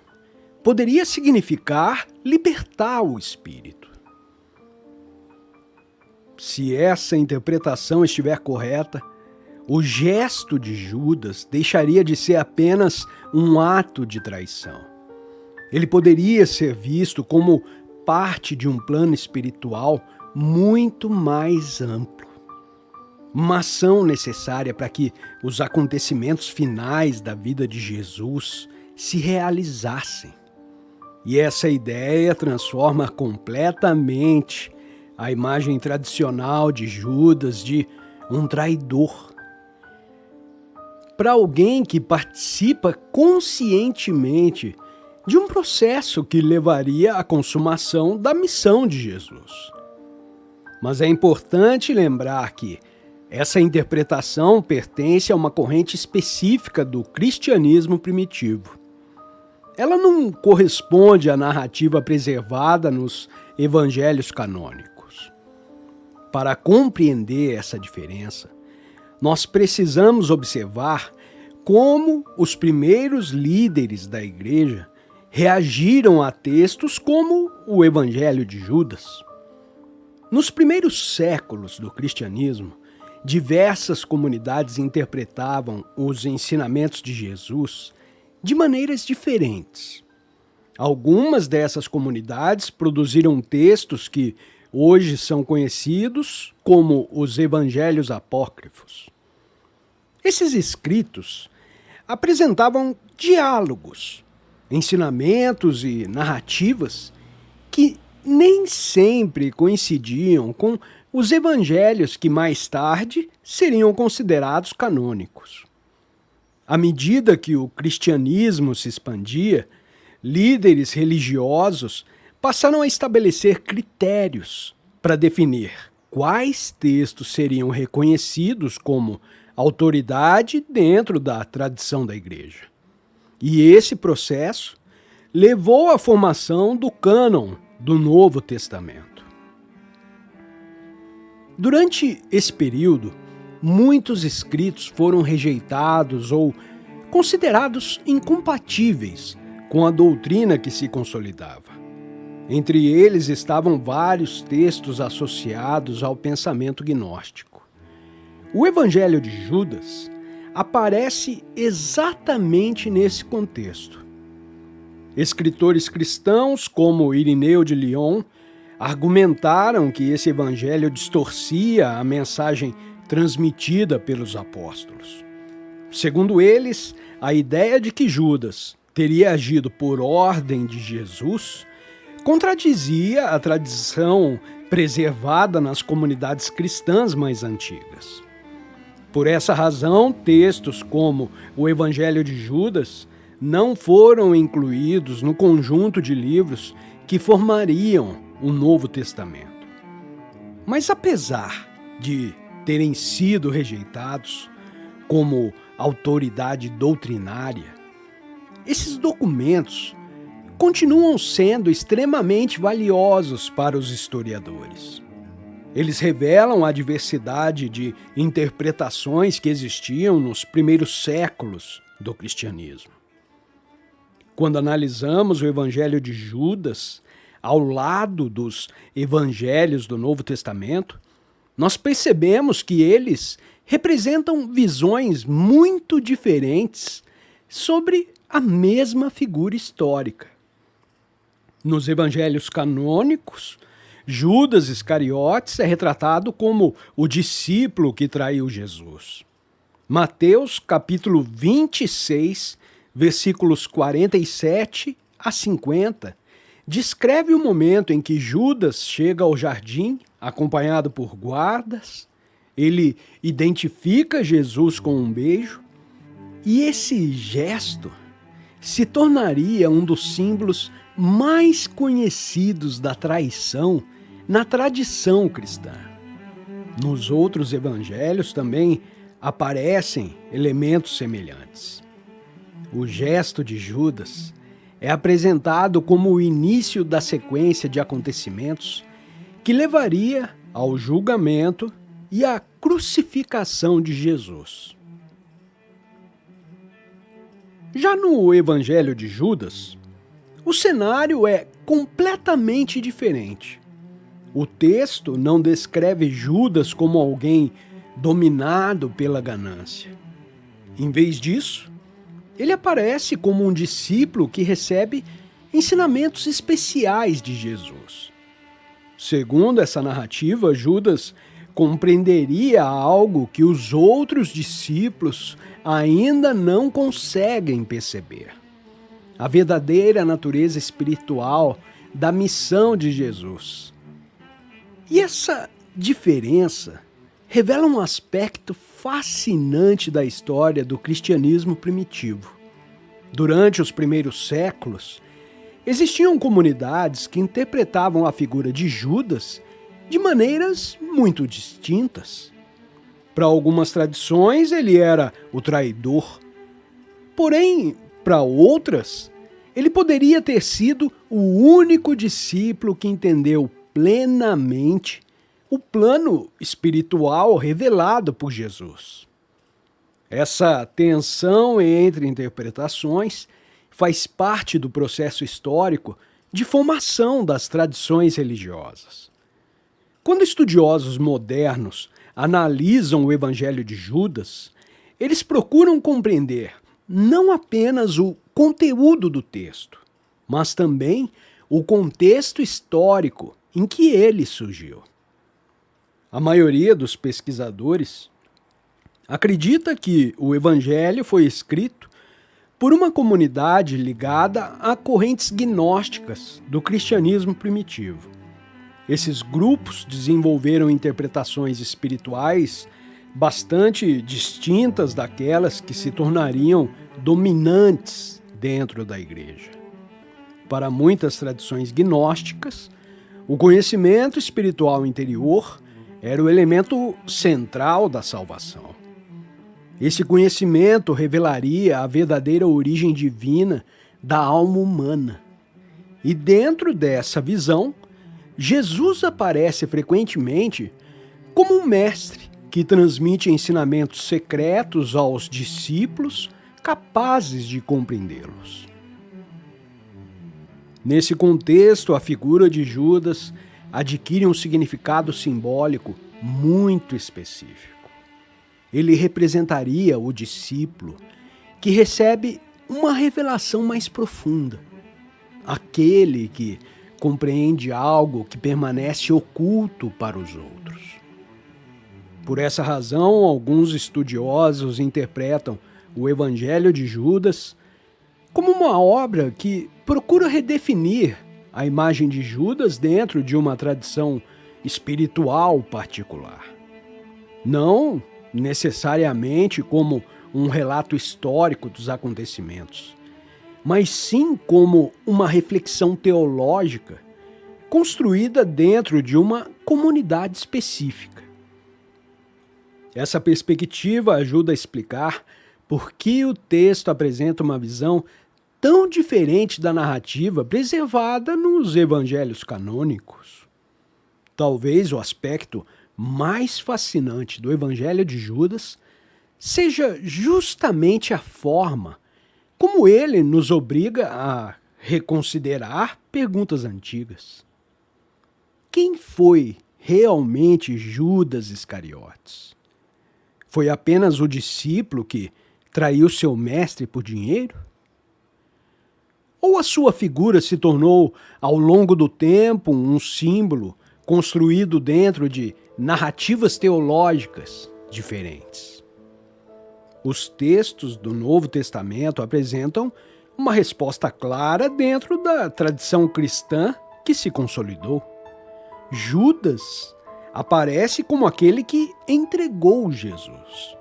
S2: poderia significar libertar o espírito. Se essa interpretação estiver correta, o gesto de Judas deixaria de ser apenas um ato de traição. Ele poderia ser visto como parte de um plano espiritual muito mais amplo. Uma ação necessária para que os acontecimentos finais da vida de Jesus se realizassem. E essa ideia transforma completamente a imagem tradicional de Judas de um traidor. para alguém que participa conscientemente de um processo que levaria à consumação da missão de Jesus. Mas é importante lembrar que essa interpretação pertence a uma corrente específica do cristianismo primitivo. Ela não corresponde à narrativa preservada nos evangelhos canônicos. Para compreender essa diferença, nós precisamos observar como os primeiros líderes da igreja reagiram a textos como o Evangelho de Judas. Nos primeiros séculos do cristianismo, diversas comunidades interpretavam os ensinamentos de Jesus de maneiras diferentes. Algumas dessas comunidades produziram textos que hoje são conhecidos como os Evangelhos Apócrifos. Esses escritos apresentavam diálogos, ensinamentos e narrativas que nem sempre coincidiam com os evangelhos que mais tarde seriam considerados canônicos. À medida que o cristianismo se expandia, líderes religiosos passaram a estabelecer critérios para definir quais textos seriam reconhecidos como autoridade dentro da tradição da igreja. E esse processo levou à formação do cânon do Novo Testamento. Durante esse período, muitos escritos foram rejeitados ou considerados incompatíveis com a doutrina que se consolidava. Entre eles estavam vários textos associados ao pensamento gnóstico. O Evangelho de Judas aparece exatamente nesse contexto. Escritores cristãos como Irineu de Lyon argumentaram que esse evangelho distorcia a mensagem transmitida pelos apóstolos. Segundo eles, a ideia de que Judas teria agido por ordem de Jesus contradizia a tradição preservada nas comunidades cristãs mais antigas. Por essa razão, textos como o Evangelho de Judas não foram incluídos no conjunto de livros que formariam o Novo Testamento. Mas apesar de terem sido rejeitados como autoridade doutrinária, esses documentos continuam sendo extremamente valiosos para os historiadores. Eles revelam a diversidade de interpretações que existiam nos primeiros séculos do cristianismo. Quando analisamos o Evangelho de Judas ao lado dos evangelhos do Novo Testamento, nós percebemos que eles representam visões muito diferentes sobre a mesma figura histórica. Nos evangelhos canônicos, Judas Iscariotes é retratado como o discípulo que traiu Jesus. Mateus, capítulo 26, versículos 47 a 50, descreve o momento em que Judas chega ao jardim, acompanhado por guardas. Ele identifica Jesus com um beijo, e esse gesto se tornaria um dos símbolos mais conhecidos da traição na tradição cristã. Nos outros evangelhos também aparecem elementos semelhantes. O gesto de Judas é apresentado como o início da sequência de acontecimentos que levaria ao julgamento e à crucificação de Jesus. Já no Evangelho de Judas, o cenário é completamente diferente. O texto não descreve Judas como alguém dominado pela ganância. Em vez disso, ele aparece como um discípulo que recebe ensinamentos especiais de Jesus. Segundo essa narrativa, Judas compreenderia algo que os outros discípulos ainda não conseguem perceber: a verdadeira natureza espiritual da missão de Jesus. E essa diferença revela um aspecto fascinante da história do cristianismo primitivo. Durante os primeiros séculos, existiam comunidades que interpretavam a figura de Judas de maneiras muito distintas. Para algumas tradições, ele era o traidor. Porém, para outras, ele poderia ter sido o único discípulo que entendeu plenamente o plano espiritual revelado por Jesus. Essa tensão entre interpretações faz parte do processo histórico de formação das tradições religiosas. Quando estudiosos modernos analisam o Evangelho de Judas, eles procuram compreender não apenas o conteúdo do texto, mas também o contexto histórico em que ele surgiu. A maioria dos pesquisadores acredita que o Evangelho foi escrito por uma comunidade ligada a correntes gnósticas do cristianismo primitivo. Esses grupos desenvolveram interpretações espirituais bastante distintas daquelas que se tornariam dominantes dentro da igreja. Para muitas tradições gnósticas, o conhecimento espiritual interior era o elemento central da salvação. Esse conhecimento revelaria a verdadeira origem divina da alma humana. E dentro dessa visão, Jesus aparece frequentemente como um mestre que transmite ensinamentos secretos aos discípulos capazes de compreendê-los. Nesse contexto, a figura de Judas adquire um significado simbólico muito específico. Ele representaria o discípulo que recebe uma revelação mais profunda, aquele que compreende algo que permanece oculto para os outros. Por essa razão, alguns estudiosos interpretam o Evangelho de Judas como uma obra que procura redefinir a imagem de Judas dentro de uma tradição espiritual particular. Não necessariamente como um relato histórico dos acontecimentos, mas sim como uma reflexão teológica construída dentro de uma comunidade específica. Essa perspectiva ajuda a explicar por que o texto apresenta uma visão tão diferente da narrativa preservada nos evangelhos canônicos. Talvez o aspecto mais fascinante do Evangelho de Judas seja justamente a forma como ele nos obriga a reconsiderar perguntas antigas. Quem foi realmente Judas Iscariotes? Foi apenas o discípulo que traiu seu mestre por dinheiro? Ou a sua figura se tornou, ao longo do tempo, um símbolo construído dentro de narrativas teológicas diferentes? Os textos do Novo Testamento apresentam uma resposta clara dentro da tradição cristã que se consolidou. Judas aparece como aquele que entregou Jesus.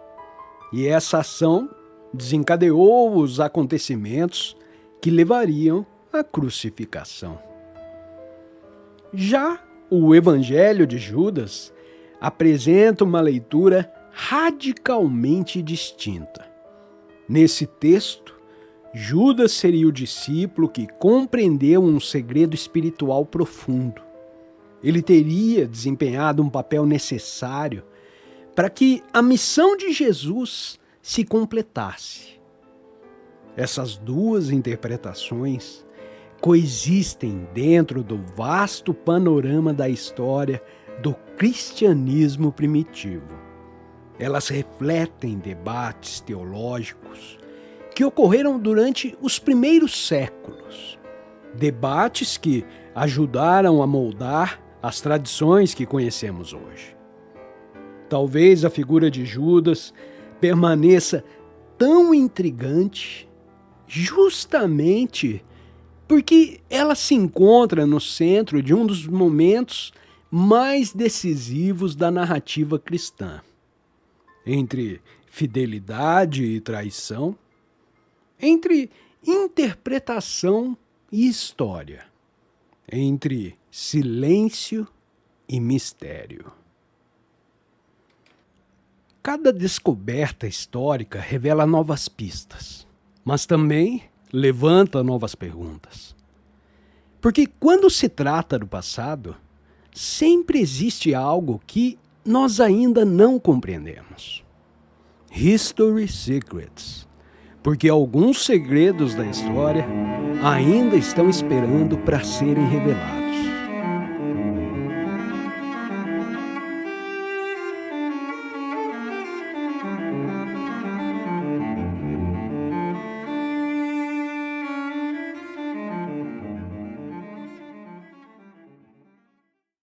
S2: E essa ação desencadeou os acontecimentos que levariam à crucificação. Já o Evangelho de Judas apresenta uma leitura radicalmente distinta. Nesse texto, Judas seria o discípulo que compreendeu um segredo espiritual profundo. Ele teria desempenhado um papel necessário para que a missão de Jesus se completasse. Essas duas interpretações coexistem dentro do vasto panorama da história do cristianismo primitivo. Elas refletem debates teológicos que ocorreram durante os primeiros séculos. Debates que ajudaram a moldar as tradições que conhecemos hoje. Talvez a figura de Judas permaneça tão intrigante justamente porque ela se encontra no centro de um dos momentos mais decisivos da narrativa cristã, entre fidelidade e traição, entre interpretação e história, entre silêncio e mistério. Cada descoberta histórica revela novas pistas, mas também levanta novas perguntas. Porque quando se trata do passado, sempre existe algo que nós ainda não compreendemos. History Secrets. Porque alguns segredos da história ainda estão esperando para serem revelados.